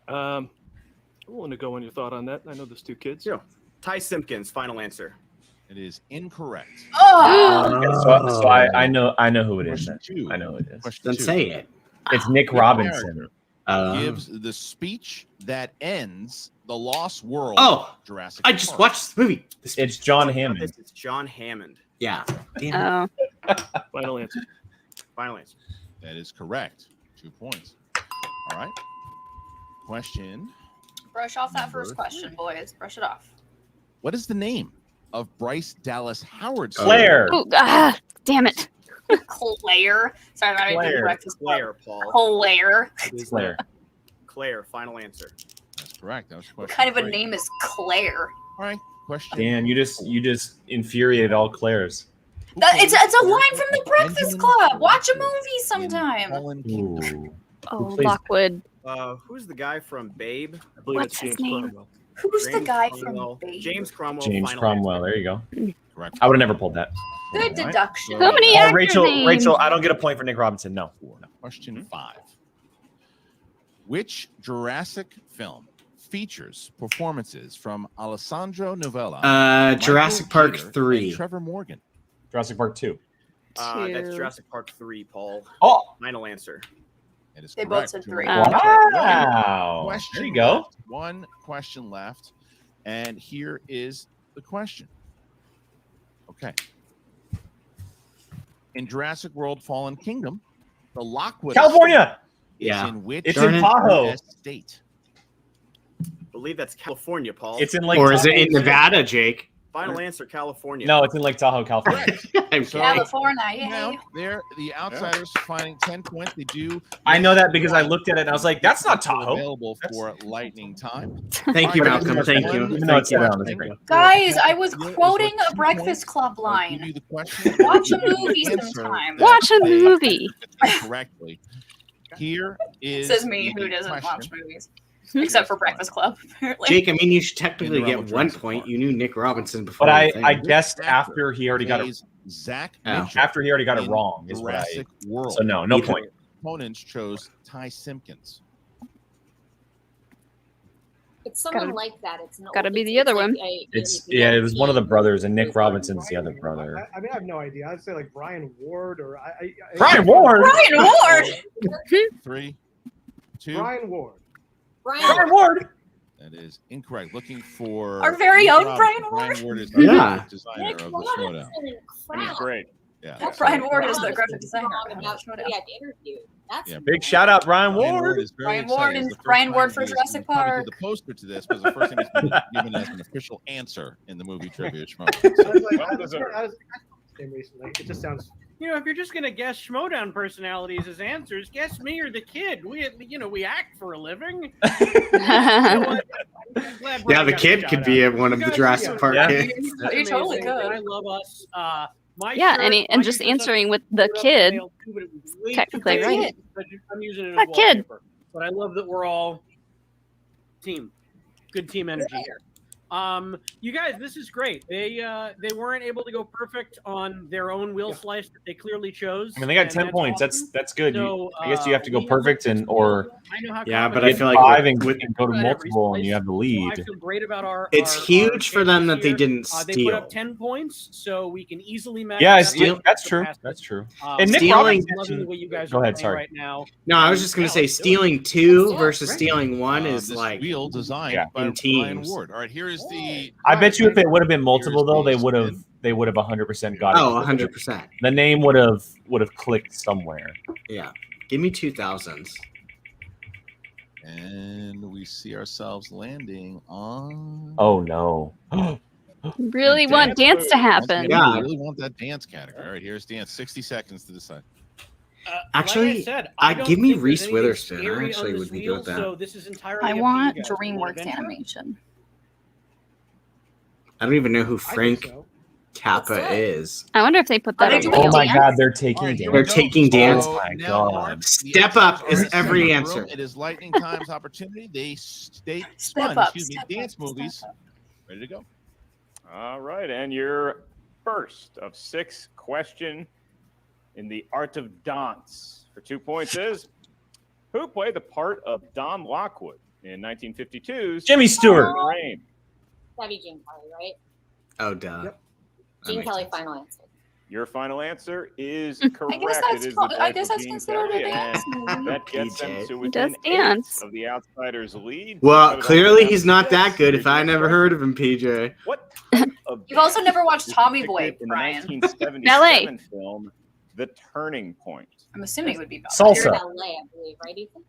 I'm willing to go on your thought on that. I know there's 2 kids. Yeah. Ty Simpkins, final answer. It is incorrect. Oh, Okay, so I know who it is. Question 2. I know who it is. Question Then 2. say it. It's Nick Which Robinson. gives the speech that ends the Lost World. Oh, Jurassic I just Park? watched this movie. It's John Hammond. This is John Hammond. Yeah. Damn. Final answer. Final answer. That is correct. 2 points. All right. Question. Brush off that first question, boys. Brush it off. What is the name of Bryce Dallas Howard's Claire? Ooh, damn it. Claire. Sorry, I'm not even doing Breakfast Club. Claire, Paul. Claire. Claire. Claire, final answer. That's correct. That was What question. kind of a 3. name is Claire? All right. Question. Dan, you just infuriated all Claires. It's a line from the Breakfast Club. Watch a movie sometime. Ooh. Oh, plays- Lockwood. Who's the guy from Babe? I believe What's it's his James name? Cromwell. Who's the James guy Cromwell. from Babe? James Cromwell. James final Cromwell. There you go. Correct. I would have never pulled that. Good deduction. So many actor Rachel, names. I don't get a point for Nick Robinson. No. Question 5. Which Jurassic film features performances from Alessandro Novella, Jurassic Michael Park Keator, 3. and Trevor Morgan? Jurassic Park 2. That's Two. Jurassic Park 3, Paul. Oh. Final answer. That is They both correct. said 3. Wow. Question There you go. left. One question left. And here is the question. Okay. In Jurassic World Fallen Kingdom, the Lockwood California. is Yeah. in which It's in Tahoe. US state? I believe that's California, Paul. It's in Lake Or is it Tahoe. in Nevada, Jake? Final answer, California. No, it's in Lake Tahoe, California. I'm So- kidding. California, Now, yay. they're the outsiders finding 10 points. They do. I know that because I looked at it and I was like, that's not Tahoe. Available for lightning time. Thank you, All right, Malcolm. guys, Thank one you. Even though it's Thank you. on the screen. Guys, I was Is quoting worth a 2 Breakfast points. Club I'll give line. you the question. Watch a I'll give you movie the answer sometime. that Watch a they movie. correctly. Here is Says me, the who doesn't question. watch movies. Except for Breakfast Club, apparently. Jake, I mean, you should technically In the realm get of 1 Jurassic point. Park. You knew Nick Robinson before. But the thing. I guessed after he already got it. Plays Zach Oh. Mitchell After he already got it in wrong is what I. Jurassic World. So no Ethan. point. Opponents chose Ty Simpkins. It's someone Gotta- like that. It's not. gotta be it's- the other it's one. like a- It's a- yeah, it was one of the brothers, and Nick It's Robinson's the other brother. I mean, I have no idea. I'd say like Brian Ward or Brian Ward. Brian Ward! 3, 2. Brian Ward. Brian. Ward. That is incorrect. Looking for Our very Nick own Robinson. Brian Ward. Brian Ward is Yeah. the designer Nick of the Robinson Schmoedown. and And he's crap. great. Yeah. Brian Ward is Wow, the this graphic is designer. wrong of about Schmoedown. who we had to interview. That's Yeah, Big shout out, Brian Brian Ward. is very Brian excited. Ward It's and the first Brian time Ward for he has Jurassic probably Park. did the poster to this because the first time he's been given as an official answer in the movie trivia. I was like, Well I was deserved. name recently. It just sounds. You know, if you're just gonna guess Schmoedown personalities as answers, guess me or the kid. We act for a living. Yeah, the kid could be at one of the Jurassic Park kids. You totally could. I love us. My Yeah, shirt, and my just shirt answering with the doesn't kid. mail too, but it was way too Technically, crazy, right. but I'm using it as That kid. wallpaper. But I love that we're all team. Good team energy here. You guys, this is great. They weren't able to go perfect on their own wheel slice that they clearly chose. I mean, they got and 10 that's points. awesome. That's good. So, I guess you have to go we perfect and or I know how Yeah, but confident I feel like get 5 with- and go to at every multiple, and you have the I lead. feel great about our. It's our huge for them chances that they here. didn't They put steal. up 10 points, so we can easily match. Yeah, that steal. with That's the true. basket. That's true. Um, And Nick Stealing- loving Robinson. the way you guys Go are ahead. playing Sorry. right now. No, I was just gonna say stealing 2 versus stealing 1 is this like wheel designed Yeah. by in Brian teams. Ward. All right, here is the. I bet you if it would have been multiple Here's though, the they would have 100% got it. Oh, 100%. The name would have clicked somewhere. Yeah. Give me 2000s. And we see ourselves landing on. Oh no. Really want dance to happen. Yeah, I Yeah. really want that dance category. All right, here's dance. 60 seconds to decide. Actually, like I said, give me don't think Reese there's anything Witherspoon. I scary actually on would this be good wheel, with that. So this is entirely I up to want you guys. DreamWorks Adventure? animation. I don't even know who I think Frank so. Kappa is. I wonder if they put that Are they on doing the Oh a my dance? God, they're taking All right, dance. here we They're go. taking dance. Oh my Now, God. Mark, the Step up is outsiders every in the answer. room. It is lightning time's opportunity. They Step spun, up, excuse me, step dance up, step movies. up. Ready to go. All right, and your first of 6 question in the art of dance for 2 points is who played the part of Don Lockwood in 1952's Jimmy Stewart. Rain? That'd be Gene Kelly, right? Oh, duh. Yep. That Gene makes Kelly, sense. final answer. Your final answer is correct. I guess that's considered a dance. And that gets them to He within does dance. 8 of the outsiders' lead. Well, Cut it clearly off he's down not to that 6. good if Here's I your never question. heard of him, PJ. What type of You've also never watched was Tommy Boy, depicted in Brian. the 1977 film The Turning Point? I'm assuming it would be Ballet, I believe, right, Ethan?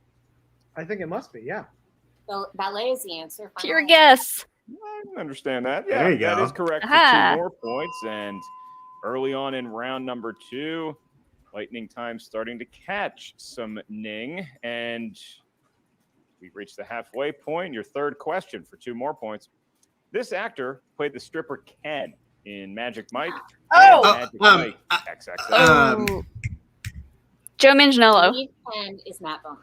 I think it must be, yeah. So ballet is the answer. Final Pure answer. guess. I can understand that. Yeah, There you that go. is correct for Aha. 2 more points. And early on in round number 2, Lightning Time starting to catch some Ning. And we've reached the halfway point. Your third question for 2 more points. This actor played the stripper Ken in Magic Mike. Oh! and Magic Mike XXL. Joe Manganiello. Steve Penn is Matt Bomer.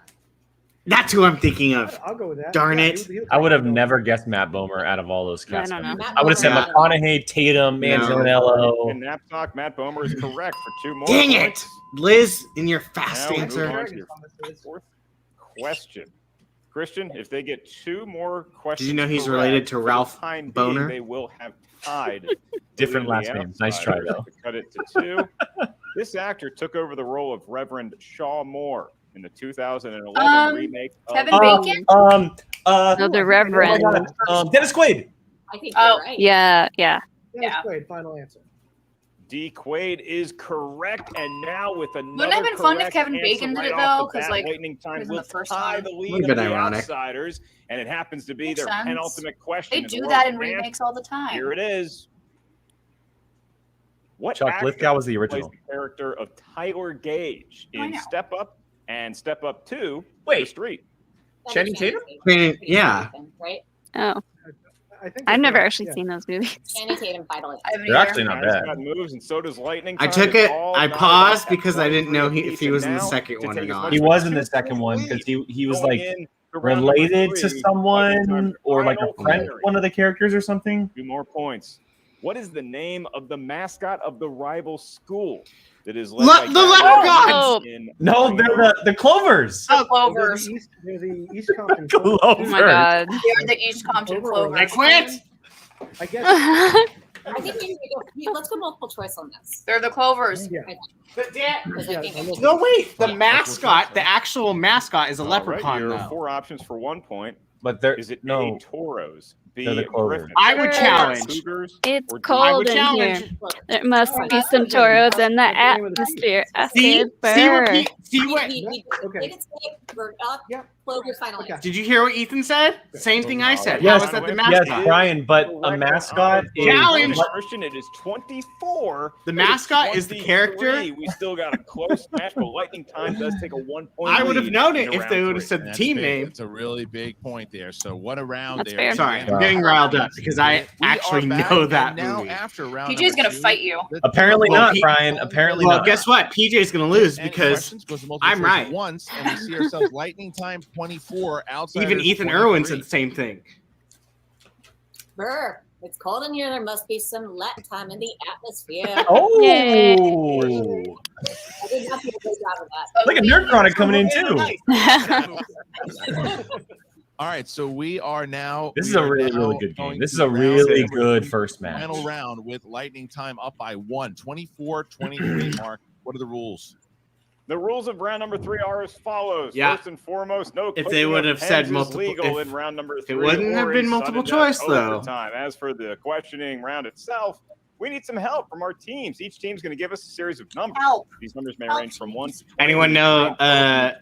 That's who I'm thinking of. I'll go with that. Darn Yeah, it. I would have never guessed Matt Bomer out of all those cast I don't know. members. Matt I would have said Bomer. McConaughey, Tatum, No. Manganiello. And Knapsack, Matt Bomer is correct for 2 more Dang points. it. Liz, in your fast Now we answer. move on to your fourth question. Christian, if they get 2 more questions, Did you know he's correct, related to for the Ralph time Boner? being, they will have tied. Different the last names. Nice try, Outsiders though. to cut it to 2. This actor took over the role of Reverend Shaw Moore in the 2011 remake of Kevin Bacon? No, the Reverend. Oh my God. Dennis Quaid. I think you're right. Yeah. Dennis Quaid, final answer. D. Quaid is correct, and now with another Wouldn't it have been fun if correct Kevin answer Bacon did right it, off though? the 'Cause, bat, like, Lightning he Time was in will the first tie one. the lead Would've of been the ironic. Outsiders, and it happens to be Makes their sense. penultimate question. They It's do world that in finance. remakes all the time. Here it is. What Chuck actor Lithgow was the plays original. the character of Tyler Gage I in know. Step Up and Step Up 2 Wait. The Street? That Channing is Tatum? Tatum, Yeah. right? Oh, I think I've that's never right, actually yeah. seen those movies. Channing Tatum, final answer. I haven't They're either. actually not Guys bad. got moves, and so does Lightning I Time. took It's it. all I not paused about that because I didn't 23 know if apiece, he was in and the now second to one or take as not. much He as was in the 2 second points one lead because he was going like into round number related to 3. someone Lightning Time's or like a final friend, query. one of the characters or something. 2 more points. What is the name of the mascot of the rival school that is led by The Gary Leprechauns! Oldman in No, they're the Clovers. The Clovers. They're the East Compton Clovers. Oh my god. They're the East Compton Clovers. I quit. I guess. I think maybe let's go multiple choice on this. They're the Clovers. Yeah. Because I think No, wait. The mascot, the actual mascot is a All right, leprechaun, your though. 4 options for 1 point. But they're Is it no. A, Toros, B, They're the Clovers. Griffins, I would challenge. Cougars, It's or D, I cold would in challenge. here. There must be some toros in the atmosphere. I See? said See what? bird. See what? we Okay. didn't say we're up. Yeah. Clover's final Okay. answer. Did you hear what Ethan said? Same thing I said. Yes, How is that the yes, mascot? Brian. But a mascot is Challenge. Christian, it is 24. The mascot is the 23. character. We still got a close match, but Lightning Time does take a 1 point. I would have lead known it into if round they would have 3. said the team name. It's a really big point there. So what a round That's there. fair. Sorry, I'm getting riled up because I We are actually back, know and that now movie. after round PJ's number gonna 2, fight you. apparently Well, not, Brian. Apparently Well, not. guess what? PJ's going to lose Any because questions? Goes to multiple I'm choice right. Once, and we see ourselves Lightning Time 24, Outsiders even Ethan 23. Irwin said the same thing. Brr, it's cold in here. There must be some Latin time in the atmosphere. Oh, Yay. I did not do a good job of that. like a nerd chronic coming in too. All right, so we are now. This is we a are really, now really good going game. This to is a round really number good 3, first match. Final round with Lightning Time up by 1, 24-23. Mark, what are the rules? The rules of round number 3 are as follows. Yeah. First and foremost, no If clicking they would of have said pens is multiple- legal if- in round number 3. it wouldn't have or been in multiple sudden death choice, though. overtime. As for the questioning round itself, we need some help from our teams. Each team's going to give us a series of numbers. Help. These numbers may Help. range from 1 to 20. Anyone know,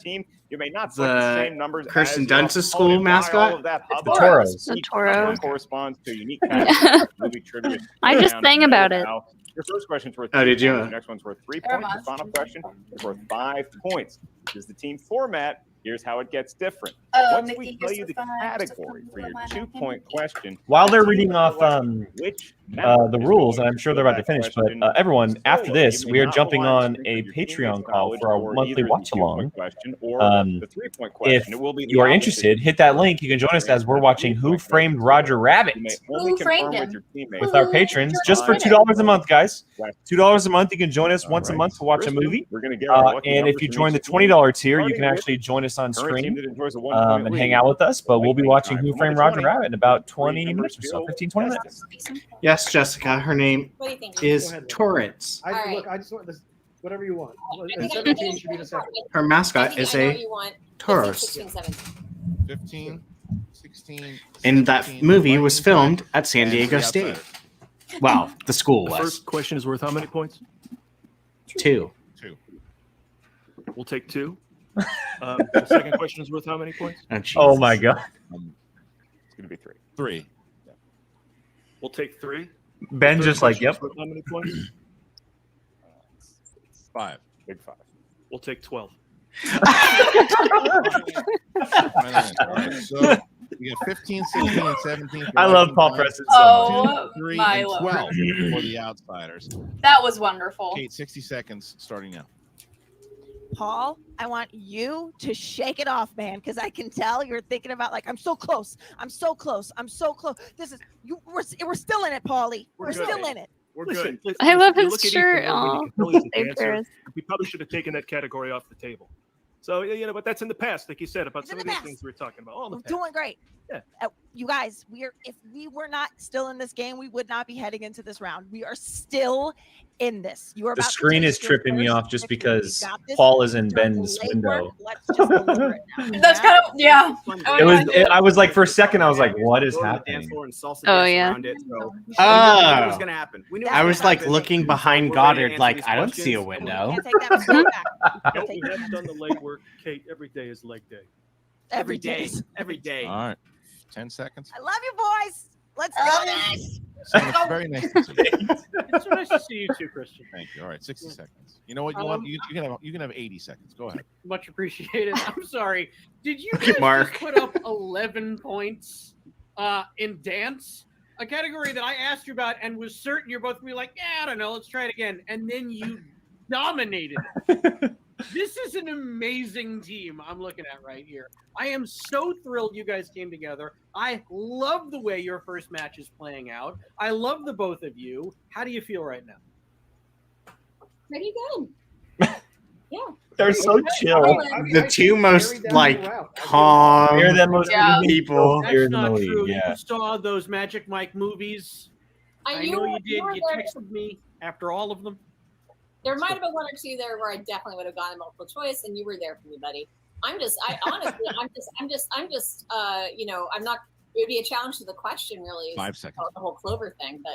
team? You may not select the the same numbers Kirsten as your Dunst's opponent. school Why mascot? all of that It's the hubbub? Toros. The Each Toros. number corresponds to a unique category. Will be triggered I just round sang about it. now. Your first question's worth Oh, 3 did you? points. Your next one's worth 3 Never points. Your mind. final question is worth 5 points. This is the team format. Here's how it gets different. Once we Mickey tell gets you the the 5, category for your 2-point question, While they're the team reading will off select which member the is rules, going and I'm to sure fill they're about to that finish, but question everyone, after solo. this, You may we are not jumping rely on strictly a on your teammates' Patreon call knowledge for our for monthly either the watch 2-point along. question or the 3-point If question. It will be the you are opposite. interested, hit that link. You can join us as we're watching Who Framed Roger Rabbit You may only Who confirm framed with him? your teammates. with our patrons just for $2 a month, guys. $2 a month. You can join us once a month to watch a Christian, movie. We're going to get our lucky And if numbers you from join the each team, $20 tier, you starting can with actually join us on current team screen that enjoys a 1-point and lead. hang out with us. But we'll be Lightning watching time Who from Framed 1 to Roger 20. Rabbit in about Three 20 numbers minutes or so, feel 15, 20 tested. minutes. Yeah, Yes, Jessica. Her name What do you think? is Go ahead, Liz. Torrance. All right. Look, I just want this. Whatever you want. I think I 17 should be the second. Her I mascot think is I know a what you want. 15, Taurus. 16, 17. 15, 16. And that 17, movie was lightning filmed time, at San and Diego the State. Outsiders. Well, the school The was. first question is worth how many points? 2. 2. We'll take 2. The second question is worth how many points? Oh my god. It's going to be 3. 3. We'll take 3. Ben The just third like, question is yep. worth how many points? 5. Big 5. We'll take 12. All right, so you got 15, 16, and 17. for I love lightning Paul time. Preston so much. 2, 3, my and lord. 12 for the Outsiders. That was wonderful. Kate, 60 seconds starting now. Paul, I want you to shake it off, man, because I can tell you're thinking about like I'm so close. I'm so close. I'm so close. This is you. We're still in it, Paulie. We're good. still in it. We're Listen, good. I love You his look at shirt. Ethan Rowe and Aw. you can tell he's a Hey, dancer. Paris. We probably should have taken that category off the table. So but that's in the past, like you said, about It's some in of the these past. things we were talking about. All in the We're past. doing great. Yeah. You guys, if we were not still in this game, we would not be heading into this round. We are still in this. You are The about to screen take is your tripping me first off just victory. because You got this. Paul is in Don't Ben's delay work. window. Let's just deliver it now. That's kind of yeah. I was like, for a second, I was like, what is happening? Oh, yeah. Around it, so we knew it Oh. was going to happen. We knew it I gonna was like happen. looking behind So we're ready to Goddard, answer like these I don't see a questions. window. Can't take that mistake back. Nope, we haven't done the legwork. Kate, every day is leg day. Every day. Every day. All right. 10 seconds. I love you, boys. Let's go. Sam, it's very nice to see you. It's so nice to see you too, Christian. Thank you. All right, 60 seconds. You know what? You can have 80 seconds. Go ahead. Much appreciated. I'm sorry. Did you Look guys at Mark. just put up 11 points in dance? A category that I asked you about and was certain you're both going to be like, yeah, I don't know, let's try it again. And then you dominated it. This is an amazing team I'm looking at right here. I am so thrilled you guys came together. I love the way your first match is playing out. I love the both of you. How do you feel right now? Pretty good. Yeah. They're so chill. The two most like calm They're the most people That's here in the not league. true. Yeah. You saw those Magic Mike movies. I know you did. You texted me after all of them. There might have been one or two there where I definitely would have gotten multiple choice, and you were there for me, buddy. I'm honestly, I'm not. It would be a challenge to the question, really. 5 seconds. The whole Clover thing, but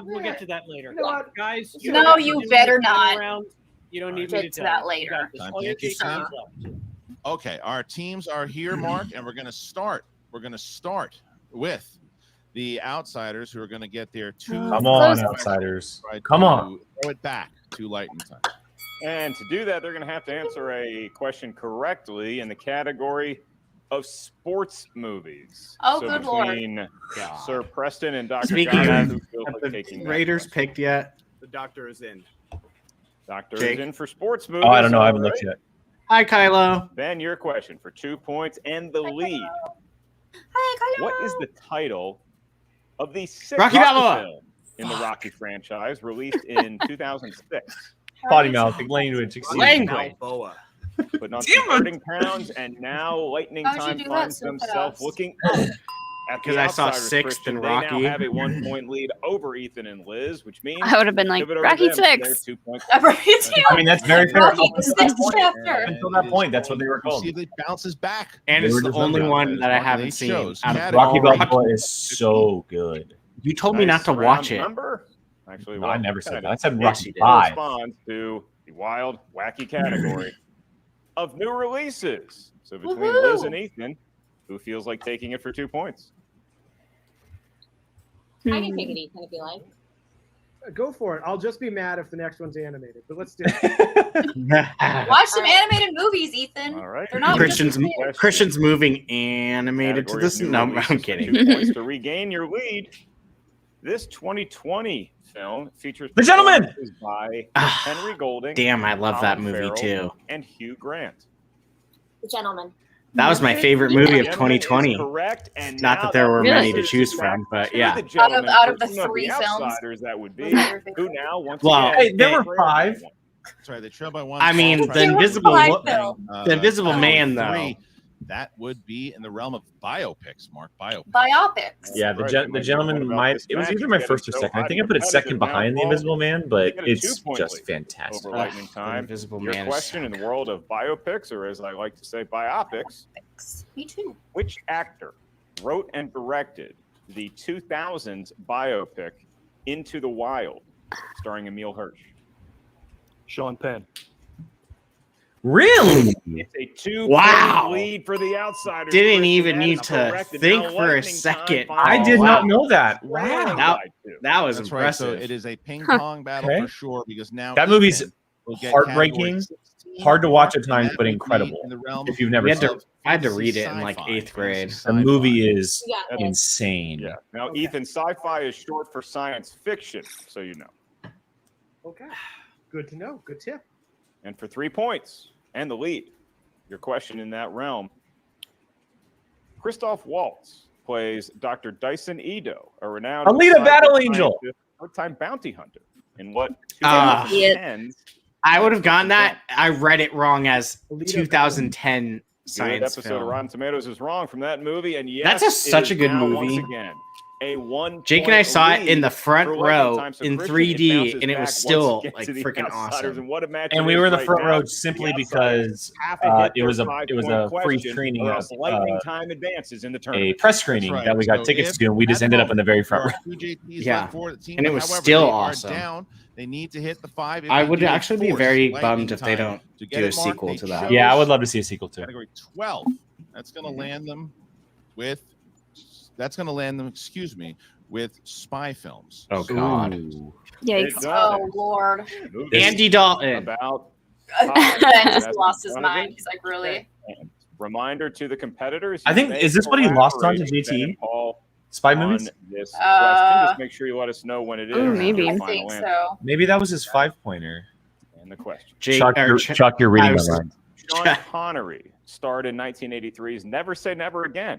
We'll get to that later. You know what? Guys? No, don't you have to do better this not. round. You don't need Get me to to that tell you. You later. got this. Time All you have to do can't is keep time. left. Okay, our teams are here, Mark, and we're going to start. We're going to start with the Outsiders, who are going to get their 2. Come on, Outsiders. Right Come to on. Throw it back to Lightning Time. And to do that, they're going to have to answer a question correctly in the category of sports movies. Oh, so good lord. between Sir Preston and Dr. Speaking Goddard, of, who feels have like the taking that Raiders question? picked yet? The doctor is in. Doctor Jake? is in for sports movies. Oh, I don't know. I all haven't looked right. yet. Hi, Kylo. Ben, your question for 2 points and the lead. Hi, What is the title of the 6th Rocky Balboa. film in the Rocky franchise released in 2006? Potty mouth, language. Excuse me. Language. Balboa. Putting on some 30 pounds, and now Lightning How'd you Time do that finds so himself fast? looking up at Because the I saw Outsiders, 6th Christian. in They Rocky. now have a 1-point lead over Ethan and Liz, which means I would have been like, give it over to Rocky them for their 6. 2 points. I mean, that's very fair. Rocky, Up the until that sixth point- chapter. Until that point, that's what they were You called. see, it bounces back. And They it's were the just only numbered. one that I Mark, haven't they seen. chose Out of Rocky all Balboa is so good. You told me Nice not to round watch it. number. Actually, No, well, I never said kinda. that. I said Yes, Rocky you did. 5. Responds to the wild, wacky category of new releases. So between Woohoo! Liz and Ethan, who feels like taking it for 2 points? I can take it, Ethan, if you like. Go for it. I'll just be mad if the next one's animated, but let's do it. Watch some animated movies, Ethan. All right. They're not Christian's just kids. Christian's moving animated to Category this. of new No, releases I'm for kidding. 2 points to regain your lead. This 2020 film features The Gentleman! performances by Ah, Henry Golding, Damn, I love that Colin movie Farrell, too. and Hugh Grant. The gentleman. That was my favorite movie of Gentleman is 2020. correct, and Not now that there were Really? many to brings us choose back from, but to yeah. the gentleman Out of the portion 3 films. Outsiders, that would be, Those are your favorite. who now once Well, again. Hey, there were is 5. Sorry, they trail by 1. I mean, Paul the Preston, Invisible Five, Phil. the Invisible Tyler Man, with though. 3. that would be in the realm of biopics, Mark. Biopics. Yeah, the gentleman might. It was either my first or second. I think I put it second behind The Invisible Man, but it's just fantastic. Over lightning time. Invisible Your Man is question in the world of biopics, or as I like to say, biopics. Me too. Which actor wrote and directed the 2000s biopic Into the Wild, starring Emile Hirsch? Sean Penn. Really? It's a 2 Wow. lead for the Outsiders. Didn't Chris, even and that need is to correct. And think now for a lightning second. time. I did not know that. Wow. That was That's impressive. right. So it is a ping pong battle Okay. for sure because now That movie's Ethan will get heartbreaking, category 16, hard to watch at and times, that but would be incredible in the realm if you've never seen it. I had to fantasy read it in like sci-fi, 8th grade. fantasy The sci-fi. movie is Yeah. insane. Yeah. Now, Ethan, sci-fi is short for science fiction, so you know. Okay. Good to know. Good tip. And for 3 points and the lead, your question in that realm. Christoph Waltz plays Dr. Dyson Edo, a renowned Alita Battle Angel, part-time bounty hunter. In what Ah. 2010s I would have gotten that. I read it wrong as 2010 good science episode of film. Rotten Tomatoes is wrong from that movie, and yes, That's it such is a good now movie. Once again, a 1 Jake and I point saw it in the lead front for lightning row time. So in Christian 3D, bounces and it back was once still again like to the freaking Outsiders, awesome. And what a match! and it we is were in the right front now. row The simply Outsiders because have to hit it their was a 5-point free question, screening or of else lightning time advances in the a tournament. press screening That's right. that we got So tickets if to, and we just at ended the up in the very front row. moment there are 2 JPs Yeah. left for the team, And it but was however, still they awesome. Are down. They need to hit the 5. If I they would do, they actually be force very lightning bummed if they time. don't To get do it, a Mark, sequel they to that. chose Yeah, I would love to see a sequel too. Category 12. That's going to land them with. That's going to land them. Excuse me, with spy films. Oh God. Yikes. Oh Lord. Andy Dalton. About Ben just lost his mind. He's like, really? And reminder to the competitors. I you think may is this what he lost on to collaborate with Ben JT? and Paul Spy on movies? This question. Just make sure you let us know when it is. Ooh, and maybe. your I final think answer. so. Maybe that was his 5-pointer. And the question. Chuck, you're reading my mind. Sean Connery starred in 1983's Never Say Never Again,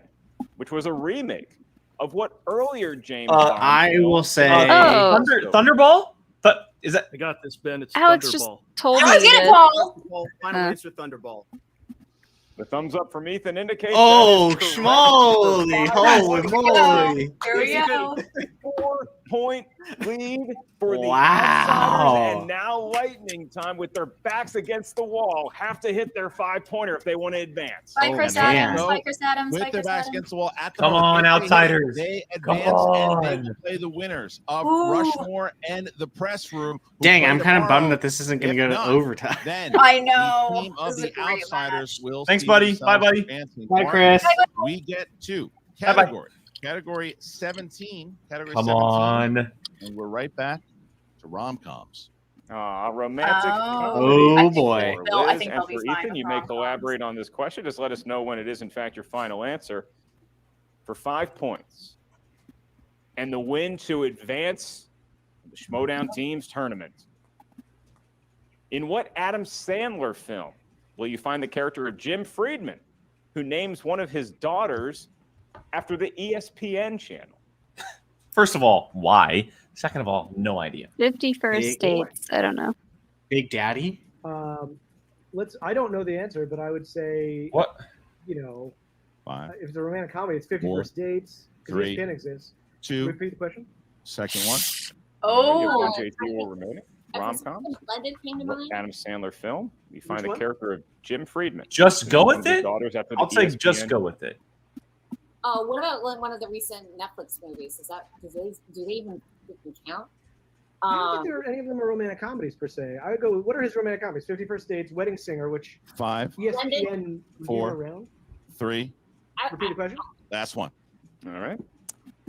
which was a remake of what earlier James Bond I film will say Thunderball? Is that? I got this, Ben. It's Alex just Thunderball. told I me get to- Paul. Final answer, Thunderball. The thumbs up from Ethan indicates. Oh, that is correct. schmoly, holy moly. Here we go. 4-point lead for the Wow. Outsiders, and now lightning time with their backs against the wall have to hit their 5-pointer if they want to advance. Bye, Chris man. Adams. Bye, Chris Adams. With Bye, their Chris backs Adams. against the wall at the Come moment, on, if they Outsiders. They Come advance and they on. will play the winners of Ooh. Rushmore and the press room. who Dang, play I'm kind of tomorrow. bummed that this isn't going to If go to not, overtime. Then I know. the team of This is the a great Outsiders will Thanks, see buddy. Bye, themselves buddy. advancing. Bye, Mark, Chris. We get to Bye-bye. category 17. Category Come 17. on. And we're right back to rom-coms. Romantic. Oh. Oh, boy. For I Liz think and they'll be for fine Ethan, with you may rom-coms. collaborate on this question. Just let us know when it is, in fact, your final answer. For 5 points. And the win to advance the Schmoedown Teams tournament. In what Adam Sandler film will you find the character of Jim Friedman, who names one of his daughters after the ESPN channel? First of all, why? Second of all, no idea. 51st dates. I don't know. Big Daddy? I don't know the answer, but I would say, What? you know, 5, if it's a romantic comedy, it's 50 4, First Dates. 3, 10 exists. 2, Repeat the question. second one. Oh. JT will remaining. Rom-com. Blended came to mind. Adam Sandler film. You find Which the one? character of Jim Friedman. Just go One with of his it? daughters after the I'll say ESPN. just go with it. What about one of the recent Netflix movies? Is that do they even count? I don't think any of them are romantic comedies per se. I would go. What are his romantic comedies? 50 First Dates, Wedding Singer, which 5, ESPN was 4, around. 3, Repeat the question. last one. All right.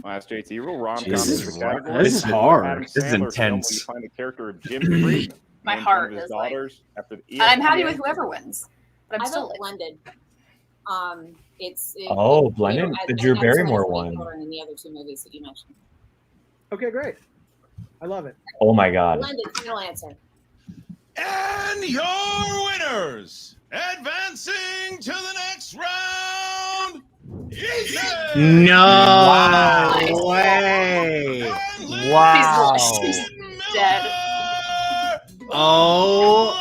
Last JT rule. Rom-com Jesus, is the category. this is In hard. Adam This is Sandler film, intense. You find the character of Jim Friedman. My named heart one of his is like- daughters after the And I'm happy ESPN with whoever wins. But I'm I still vote like, blended. Oh, blended? The Drew Barrymore one. And the other two movies that you mentioned. Okay, great. I love it. Oh my God. Blended. Final answer. And your winners, advancing to the next round, Ethan! No Wow. way. Wow. He's dead. Oh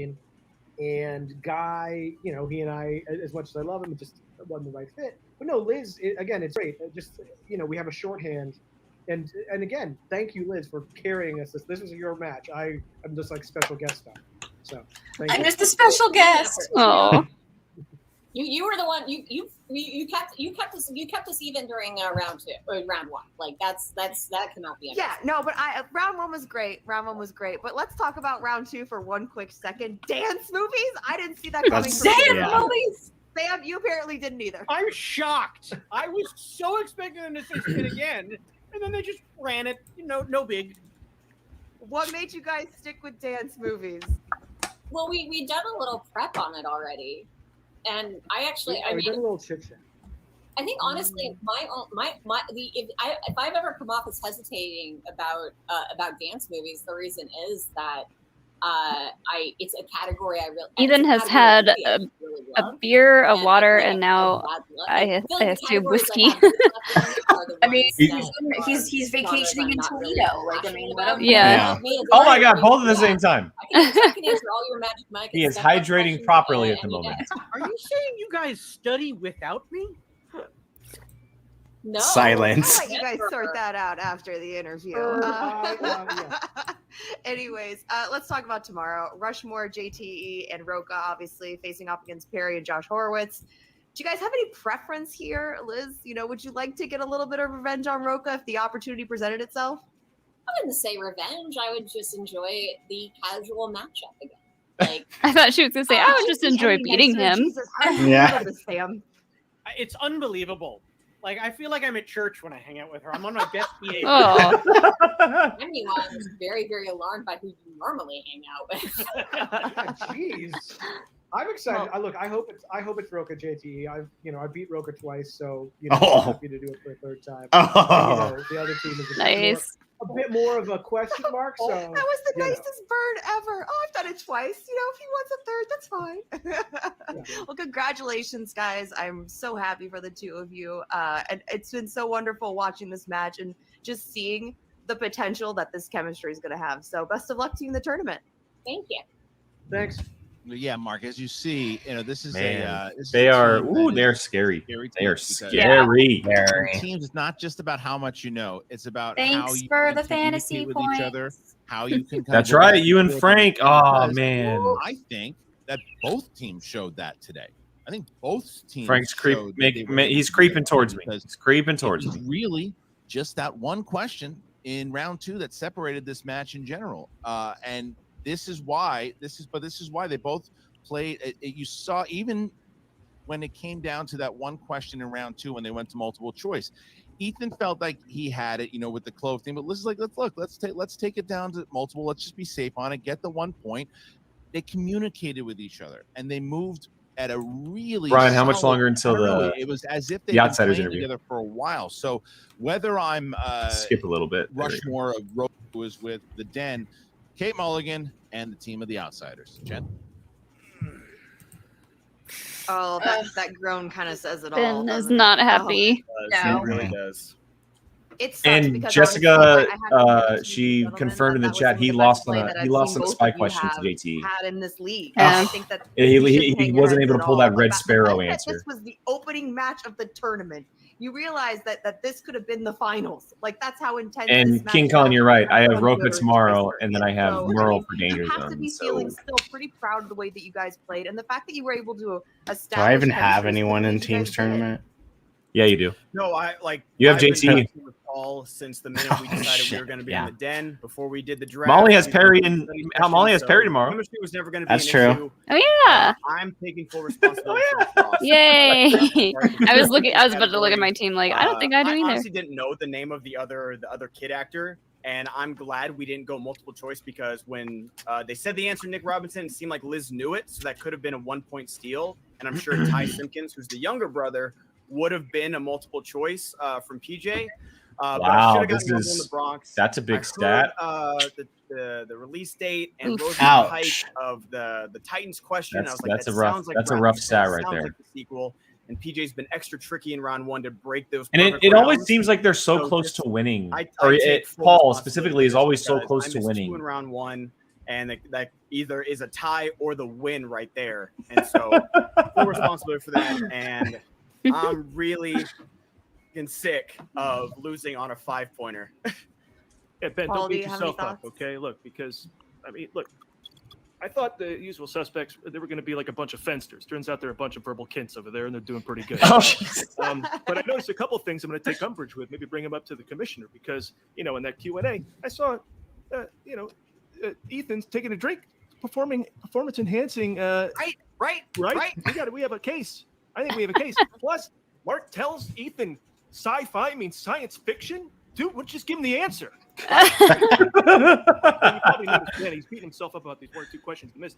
mean, And Guy, he and I, as much as I love him, it just wasn't the right fit. But no, Liz, again, it's great. We have a shorthand. And again, thank you, Liz, for carrying us. This was your match. I'm just like special guest star. So thank you. I'm just a special guest. Oh. You were the one you kept us even during round 2 or round 1. Like that cannot be. Yeah, no, but round 1 was great. But let's talk about round 2 for one quick second. Dance movies? I didn't see that coming. Movies. Sam, you apparently didn't either. I'm shocked. I was so expecting them to say spin again, and then they just ran it. No big. What made you guys stick with dance movies? Well, we done a little prep on it already. And I actually, we did a little chit chat. I think honestly, if I've ever come off as hesitating about dance movies, the reason is that it's a category I really. Ethan has had a beer, a water, and now I assume whiskey. I mean, he's vacationing in Toledo. Like, I mean, yeah. Oh my God, both at the same time. I can answer all your Magic Mike. He is hydrating properly at the moment. Are you saying you guys study without me? No. Silence. I'll let you guys sort that out after the interview. Anyways, let's talk about tomorrow. Rushmore, JTE, and Roka obviously facing off against Perry and Josh Horowitz. Do you guys have any preference here, Liz? Would you like to get a little bit of revenge on Roka if the opportunity presented itself? I wouldn't say revenge. I would just enjoy the casual matchup again. Like I thought she was gonna say I would just enjoy beating him. Jesus, Sam. It's unbelievable. Like, I feel like I'm at church when I hang out with her. I'm on my best behavior. Oh. Meanwhile, I was very, very alarmed by who you normally hang out with. Jeez. I'm excited. I hope it's Roka JTE. I beat Roka twice, so I'm happy to do it for a third time. The other team is nice. A bit more of a question mark. So that was the nicest burn ever. Oh, I've done it twice. If he wants a third, that's fine. Well, congratulations, guys. I'm so happy for the two of you. And it's been so wonderful watching this match and just seeing the potential that this chemistry is going to have. So best of luck to you in the tournament. Thank you. Thanks. Yeah, Mark, as you see, this is they're scary. They are scary. Teams, it's not just about how much you know; it's about how Thanks you for the fantasy with points. each other, how you can. That's right, you and Frank. Oh man, I think that both teams showed that today. I think both teams. Frank's he's creeping towards me. He's creeping towards me. Really, just that one question in round 2 that separated this match in general, and. This is why they both played. You saw even when it came down to that one question in round 2 when they went to multiple choice, Ethan felt like he had it, with the clove thing. But Liz is like, let's take it down to multiple. Let's just be safe on it. Get the 1 point. They communicated with each other and they moved at a really. Brian, how much longer until it was as if they the Outsiders interview together for a while. So whether I'm skip a little bit, Rushmore of Rope was with the Den. Kate Mulligan and the team of the Outsiders. Jen? Oh, that groan kind of says it all. Ben is not happy. No. It really does. It sucks and because Jessica, honestly, she confirmed in the chat he lost on a spy question to JT. Had in this league. I think that he wasn't able to pull that Red Sparrow answer. This was the opening match of the tournament. You realize that this could have been the finals. Like that's how intense. And this match King Kong, you're right. I have Roka Roka tomorrow, and then I have Merle for Danger You have to be Zone. feeling still pretty proud of the way that you guys played, and the fact that you were able to establish. Do I even have chemistry anyone in that you team's guys tournament? Yeah, you do. No, You have I've been JT. talking with Paul since the minute we decided we were going to be in the Den before we did the draft. Molly has We Perry did and study Molly has sessions, Perry so tomorrow. Chemistry was never going to be That's an true. issue. Oh yeah. I'm taking full responsibility. For this loss. Yay! I was about to look at my team like I don't think I do I either. honestly didn't know the name of the other kid actor, and I'm glad we didn't go multiple choice because when they said the answer Nick Robinson, it seemed like Liz knew it, so that could have been a 1-point steal. And I'm sure Ty Simpkins, who's the younger brother, would have been a multiple choice from PJ. Wow, that's a big stat. The release date and Oof. Rose's height of the Titans question. I was like, That's a rough stat right there. Like the sequel. And PJ's been extra tricky in round 1 to break those. And perfect it always rounds. seems like they're so close to winning. Paul specifically is always so close to winning. In round 1, and that either is a tie or the win right there. And so full responsibility for that. And I'm really getting sick of losing on a 5-pointer. Yeah, Ben, Paul, don't do beat you have any yourself up, thoughts? okay? Look, because I thought the usual suspects, they were going to be like a bunch of fensters. Turns out they're a bunch of verbal kints over there, and they're doing pretty good. But I noticed a couple of things I'm going to take umbrage with. Maybe bring them up to the commissioner in that Q&A, I saw, Ethan's taking a drink, performance enhancing. Right. We have a case. I think we have a case. Plus, Mark tells Ethan sci-fi means science fiction. Dude, we'll just give him the answer. You probably noticed, man, he's beating himself up about these 1 or 2 questions he missed.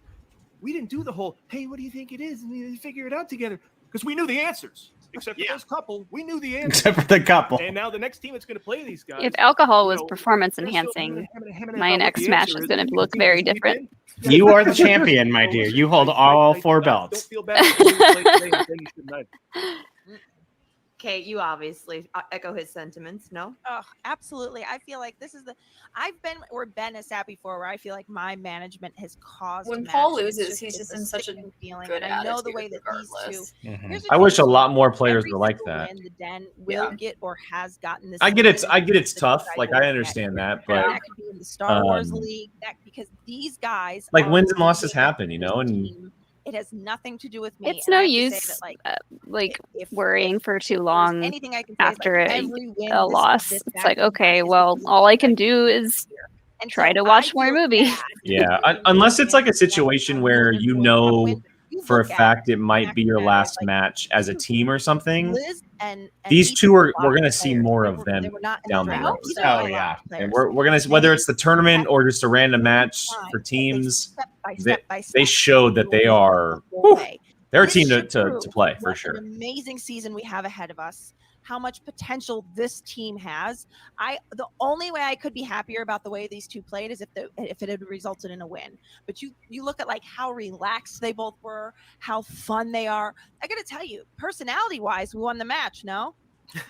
We didn't do the whole, hey, what do you think it is? And we figure it out together because we knew the answers. Except for this couple, we knew the answers. Except for the couple. And now the next team that's going to play these guys. If alcohol was performance enhancing, my next match is going to look very different. You are the champion, my dear. You hold all 4 belts. Don't feel bad. Okay, you obviously echo his sentiments, no? Oh, absolutely. I feel like this is I've been where Ben has sat before, where I feel like my management has caused. When Paul matches. loses, he's just in such a feeling. good And I know the attitude way that regardless. these two. I wish a lot more players were like that. The Den will get or has gotten this. I get it's tough. Like I understand that, but that could be in the Star Wars League. That because these guys like wins and losses happen, and it has nothing to do with me. It's no use worrying for too long anything I can say after every win, a loss. It's like, okay, well, all I can do is try to watch more movies. Yeah, unless it's like a situation where for a fact it might be your last match as a team or something. These two we're going to see more of them down the road. Oh yeah, and we're going to, whether it's the tournament or just a random match for teams, they showed that they are they're a team to play for sure. An amazing season we have ahead of us. How much potential this team has. The only way I could be happier about the way these two played is if it had resulted in a win. But you look at like how relaxed they both were, how fun they are. I got to tell you, personality-wise, we won the match. No,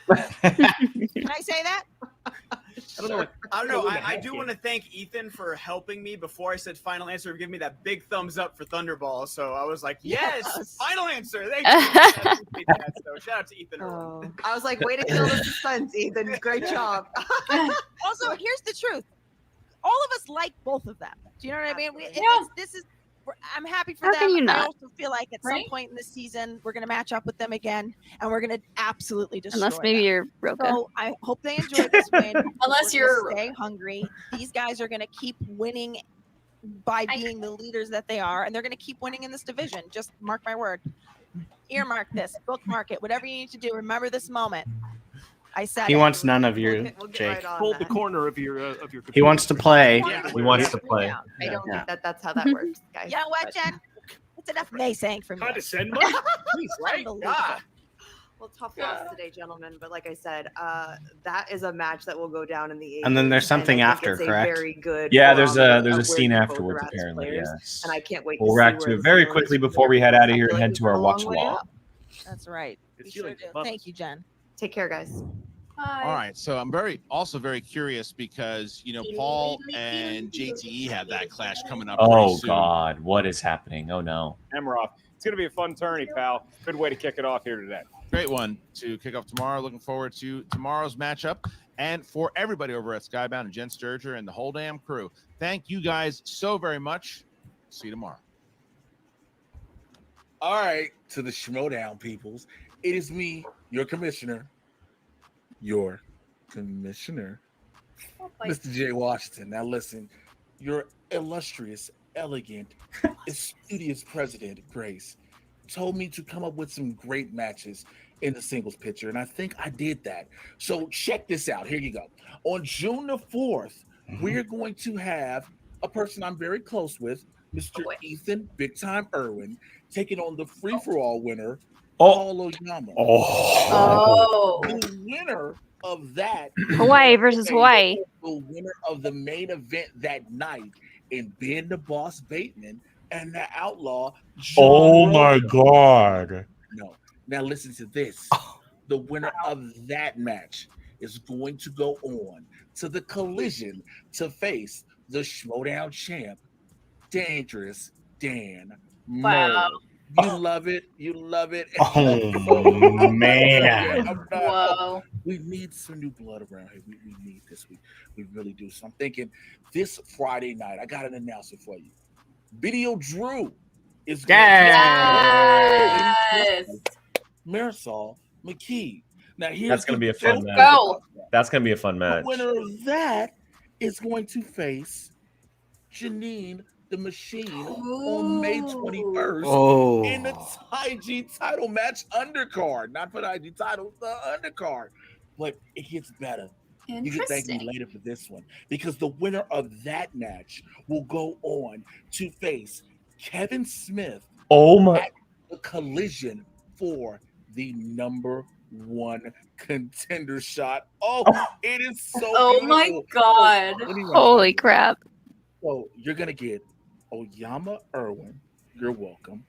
can I say that? I don't know. I do want to thank Ethan for helping me before I said final answer and give me that big thumbs up for Thunderball. So I was like, yes. Final answer. Thank you. So shout out to Ethan. I was like, way to kill the suspense, Ethan. Great job. Also, here's the truth. All of us like both of them. Do you know what I mean? I'm happy for How them. can you not? I also feel like at some point in the season, we're going to match up with them again, and we're going to absolutely destroy Unless maybe them. you're Roka. So I hope they enjoy this win. Unless We're you're gonna stay hungry. These guys are going to keep winning by being the leaders that they are, and they're going to keep winning in this division. Just mark my word. Earmark this. Bookmark it. Whatever you need to do. Remember this moment. I said He it. wants none of you, We'll get Jake. right on Hold that. the corner of your. He wants to play. He wants to play. I don't think that's how that works, guys. You know what, Jen? It's enough naysaying from you. Condescend much? Please, right? Unbelievable. Well, tough loss today, gentlemen. But like I said, that is a match that will go down in the 80s. And then there's something I think after, it's a correct? Very good. Yeah, there's a barometer of scene where both afterwards are at as apparently. players, Yes. And I can't wait. We'll to react see to where it very this quickly goes. before we head out of here I feel and like head we've to our come a watch long way wall. up. That's right. We sure do. Thank you, Jen. Take care, guys. All right, so I'm also very curious because Paul and JTE have that clash coming up. Oh pretty soon. God, what is happening? Oh no. Emroth. It's going to be a fun tourney, pal. Good way to kick it off here today. Great one to kick off tomorrow. Looking forward to tomorrow's matchup. And for everybody over at Skybound and Jen Sturger and the whole damn crew, thank you guys so very much. See you tomorrow. All right, to the Schmoedown peoples. It is me, your commissioner, Mr. J. Washington. Now listen, your illustrious, elegant, studious president, Grace, told me to come up with some great matches in the singles picture, and I think I did that. So check this out. Here you go. On June the 4th, we're going to have a person I'm very close with, Mr. Ethan Big Time Irwin, taking on the free-for-all winner, Paul Oyama. The winner of that Hawaii versus Hawaii. The winner of the main event that night in Ben the Boss Bateman and the Outlaw. Oh John my Rogan. God. No. Now listen to this. The winner of that match is going to go on to the Collision to face the Schmoedown champ, Dangerous Dan Wow. Merle. You love it. You love it. Oh, man. Whoa. We need some new blood around here. We need this. We really do. So I'm thinking this Friday night, I got an announcement for you. Video Drew is going Yes. to Marisol McKee. Now here's That's going to be a fun match. Go. That's going to be a fun match. The winner of that is going to face Janine the Machine on May 21st in the IG title match undercard. Not for the IG title, the undercard. But it gets better. You can thank me later for this one, because the winner of that match will go on to face Kevin Smith at the Collision for the number 1 contender shot. Oh, it is so beautiful. My God. So anyway, Holy crap. So you're going to get Oyama Irwin, you're welcome.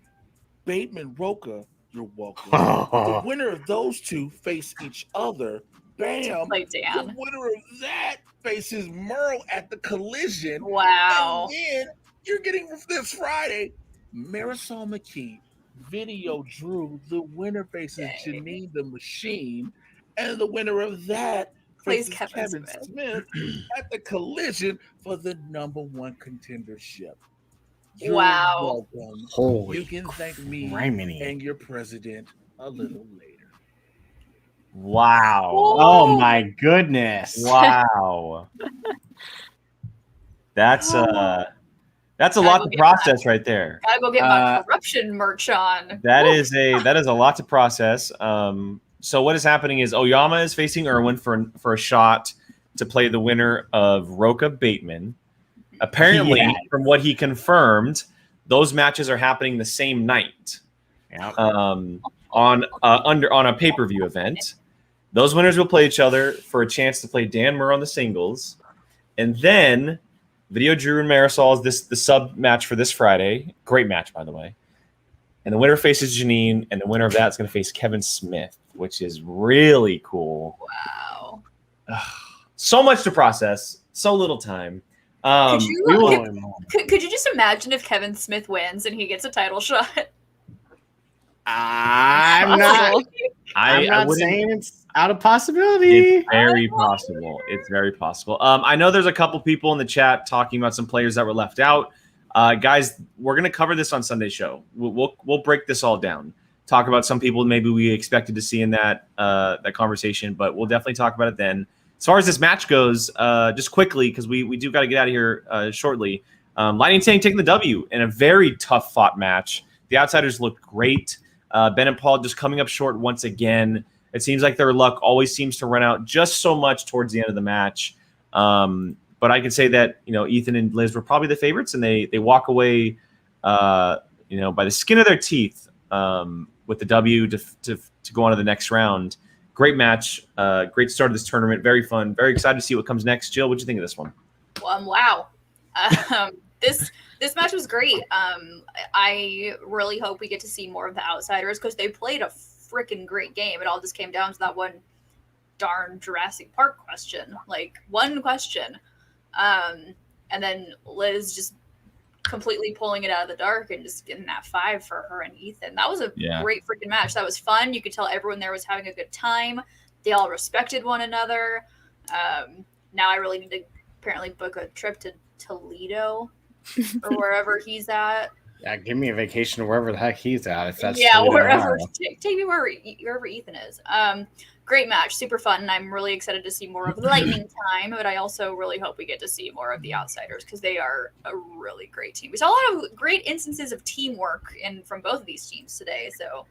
Bateman Roca, you're welcome. The winner of those two face each other. Bam! Like Dan. The winner of that faces Merle at the Collision. Wow. And then you're getting this Friday, Marisol McKee, Video Drew. The winner faces Janine the Machine. And the winner of that plays faces Kevin Smith at the Collision for the number 1 contendership. You're Wow. welcome. Holy you can thank me criminy. and your president a little later. Wow. Oh my goodness. Wow. That's a lot to process right there. Gotta go get my corruption merch on. That is a lot to process. So what is happening is Oyama is facing Irwin for a shot to play the winner of Roca Bateman. Apparently, from what he confirmed, those matches are happening the same night. On a pay-per-view event. Those winners will play each other for a chance to play Dan Murr on the singles. And then Video Drew and Marisol is the sub match for this Friday. Great match, by the way. And the winner faces Janine, and the winner of that is going to face Kevin Smith, which is really cool. Wow. So much to process, so little time. Could you just imagine if Kevin Smith wins and he gets a title shot? I'm not saying it's out of possibility. It's very possible. It's very possible. I know there's a couple people in the chat talking about some players that were left out. Guys, we're going to cover this on Sunday's show. We'll break this all down. Talk about some people maybe we expected to see in that conversation, but we'll definitely talk about it then. As far as this match goes, just quickly, because we do got to get out of here shortly. Lightning Tank taking the W in a very tough fought match. The Outsiders looked great. Ben and Paul just coming up short once again. It seems like their luck always seems to run out just so much towards the end of the match. But I can say that Ethan and Liz were probably the favorites, and they walk away by the skin of their teeth with the W to go on to the next round. Great match, great start of this tournament, very fun, very excited to see what comes next. Jill, what'd you think of this one? Wow. This match was great. I really hope we get to see more of the Outsiders because they played a freaking great game. It all just came down to that one darn Jurassic Park question. Like, one question. And then Liz just completely pulling it out of the dark and just getting that 5 for her and Ethan. That was a great freaking match. That was fun. You could tell everyone there was having a good time. They all respected one another. Now I really need to apparently book a trip to Toledo or wherever he's at. Yeah, give me a vacation to wherever the heck he's at. If that's wherever. Take me wherever Ethan is. Great match, super fun, and I'm really excited to see more of Lightning Time. But I also really hope we get to see more of the Outsiders because they are a really great team. We saw a lot of great instances of teamwork from both of these teams today. So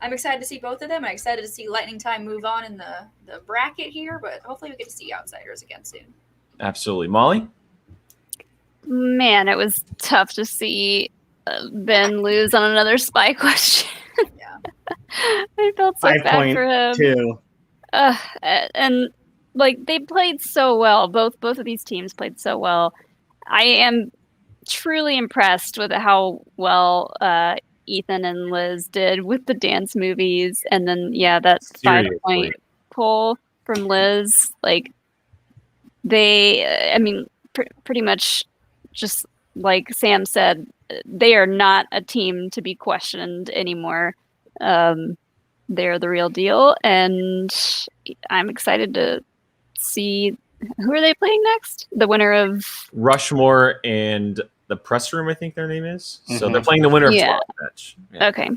I'm excited to see both of them. I'm excited to see Lightning Time move on in the bracket here. But hopefully we get to see Outsiders again soon. Absolutely, Molly. Man, it was tough to see Ben lose on another spy question. Yeah, I felt so bad for him. 5.2. And like they played so well. Both of these teams played so well. I am truly impressed with how well Ethan and Liz did with the dance movies, and then that 5-point pull from Liz. Like they, pretty much just like Sam said, they are not a team to be questioned anymore. They're the real deal, and I'm excited to see who are they playing next. The winner of Rushmore and the press room, I think their name is. So they're playing the winner of tomorrow's match. Yeah. Okay.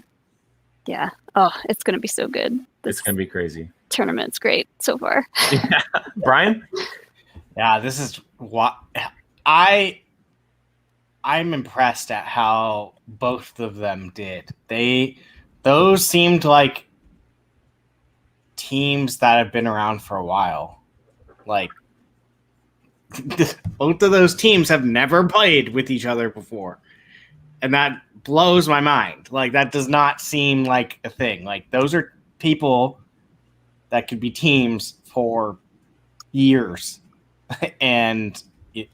Yeah. Oh, it's gonna be so good. It's gonna be crazy. Tournament's great so far. Yeah. Brian? Yeah, this is what I'm impressed at how both of them did. Those seemed like teams that have been around for a while. Like both of those teams have never played with each other before. And that blows my mind. Like that does not seem like a thing. Like those are people that could be teams for years. And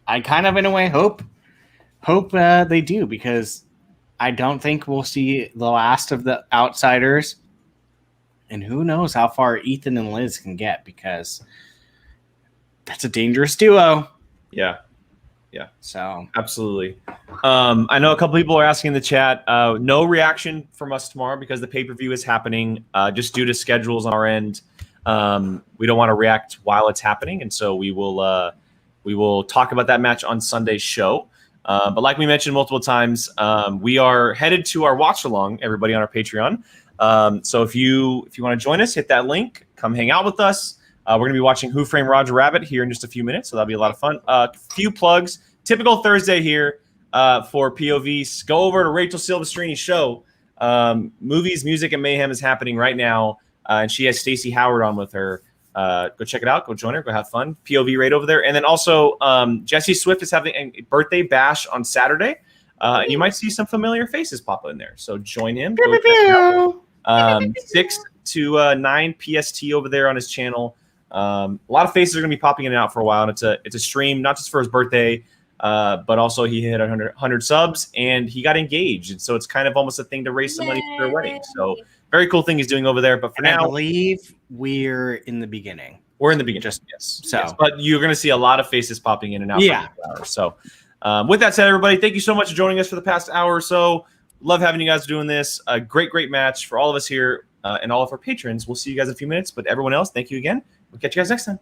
I kind of in a way hope they do, because I don't think we'll see the last of the outsiders. And who knows how far Ethan and Liz can get, because that's a dangerous duo. Yeah. So absolutely. I know a couple people are asking in the chat. No reaction from us tomorrow because the pay-per-view is happening. Just due to schedules on our end, we don't want to react while it's happening, and so we will talk about that match on Sunday's show. But like we mentioned multiple times, we are headed to our watch along, everybody on our Patreon. So if you want to join us, hit that link, come hang out with us. We're going to be watching Who Framed Roger Rabbit here in just a few minutes, so that'll be a lot of fun. Few plugs. Typical Thursday here for POVs. Go over to Rachel Silvestrini's show. Movies, Music, and Mayhem is happening right now, and she has Stacey Howard on with her. Go check it out. Go join her. Go have fun. POV right over there. And then also, Jesse Swift is having a birthday bash on Saturday. And you might see some familiar faces pop in there. So join him. Go check it out. 6 to 9 PST over there on his channel. A lot of faces are going to be popping in and out for a while. And it's a stream, not just for his birthday, but also he hit 100 subs and he got engaged. And so it's kind of almost a thing to raise some money for their wedding. So very cool thing he's doing over there. But for now, I believe we're in the beginning. We're in the beginning. Yes. But you're going to see a lot of faces popping in and out. Yeah. For the hour. So with that said, everybody, thank you so much for joining us for the past hour or so. Love having you guys doing this. A great match for all of us here and all of our patrons. We'll see you guys in a few minutes. But everyone else, thank you again. We'll catch you guys next time.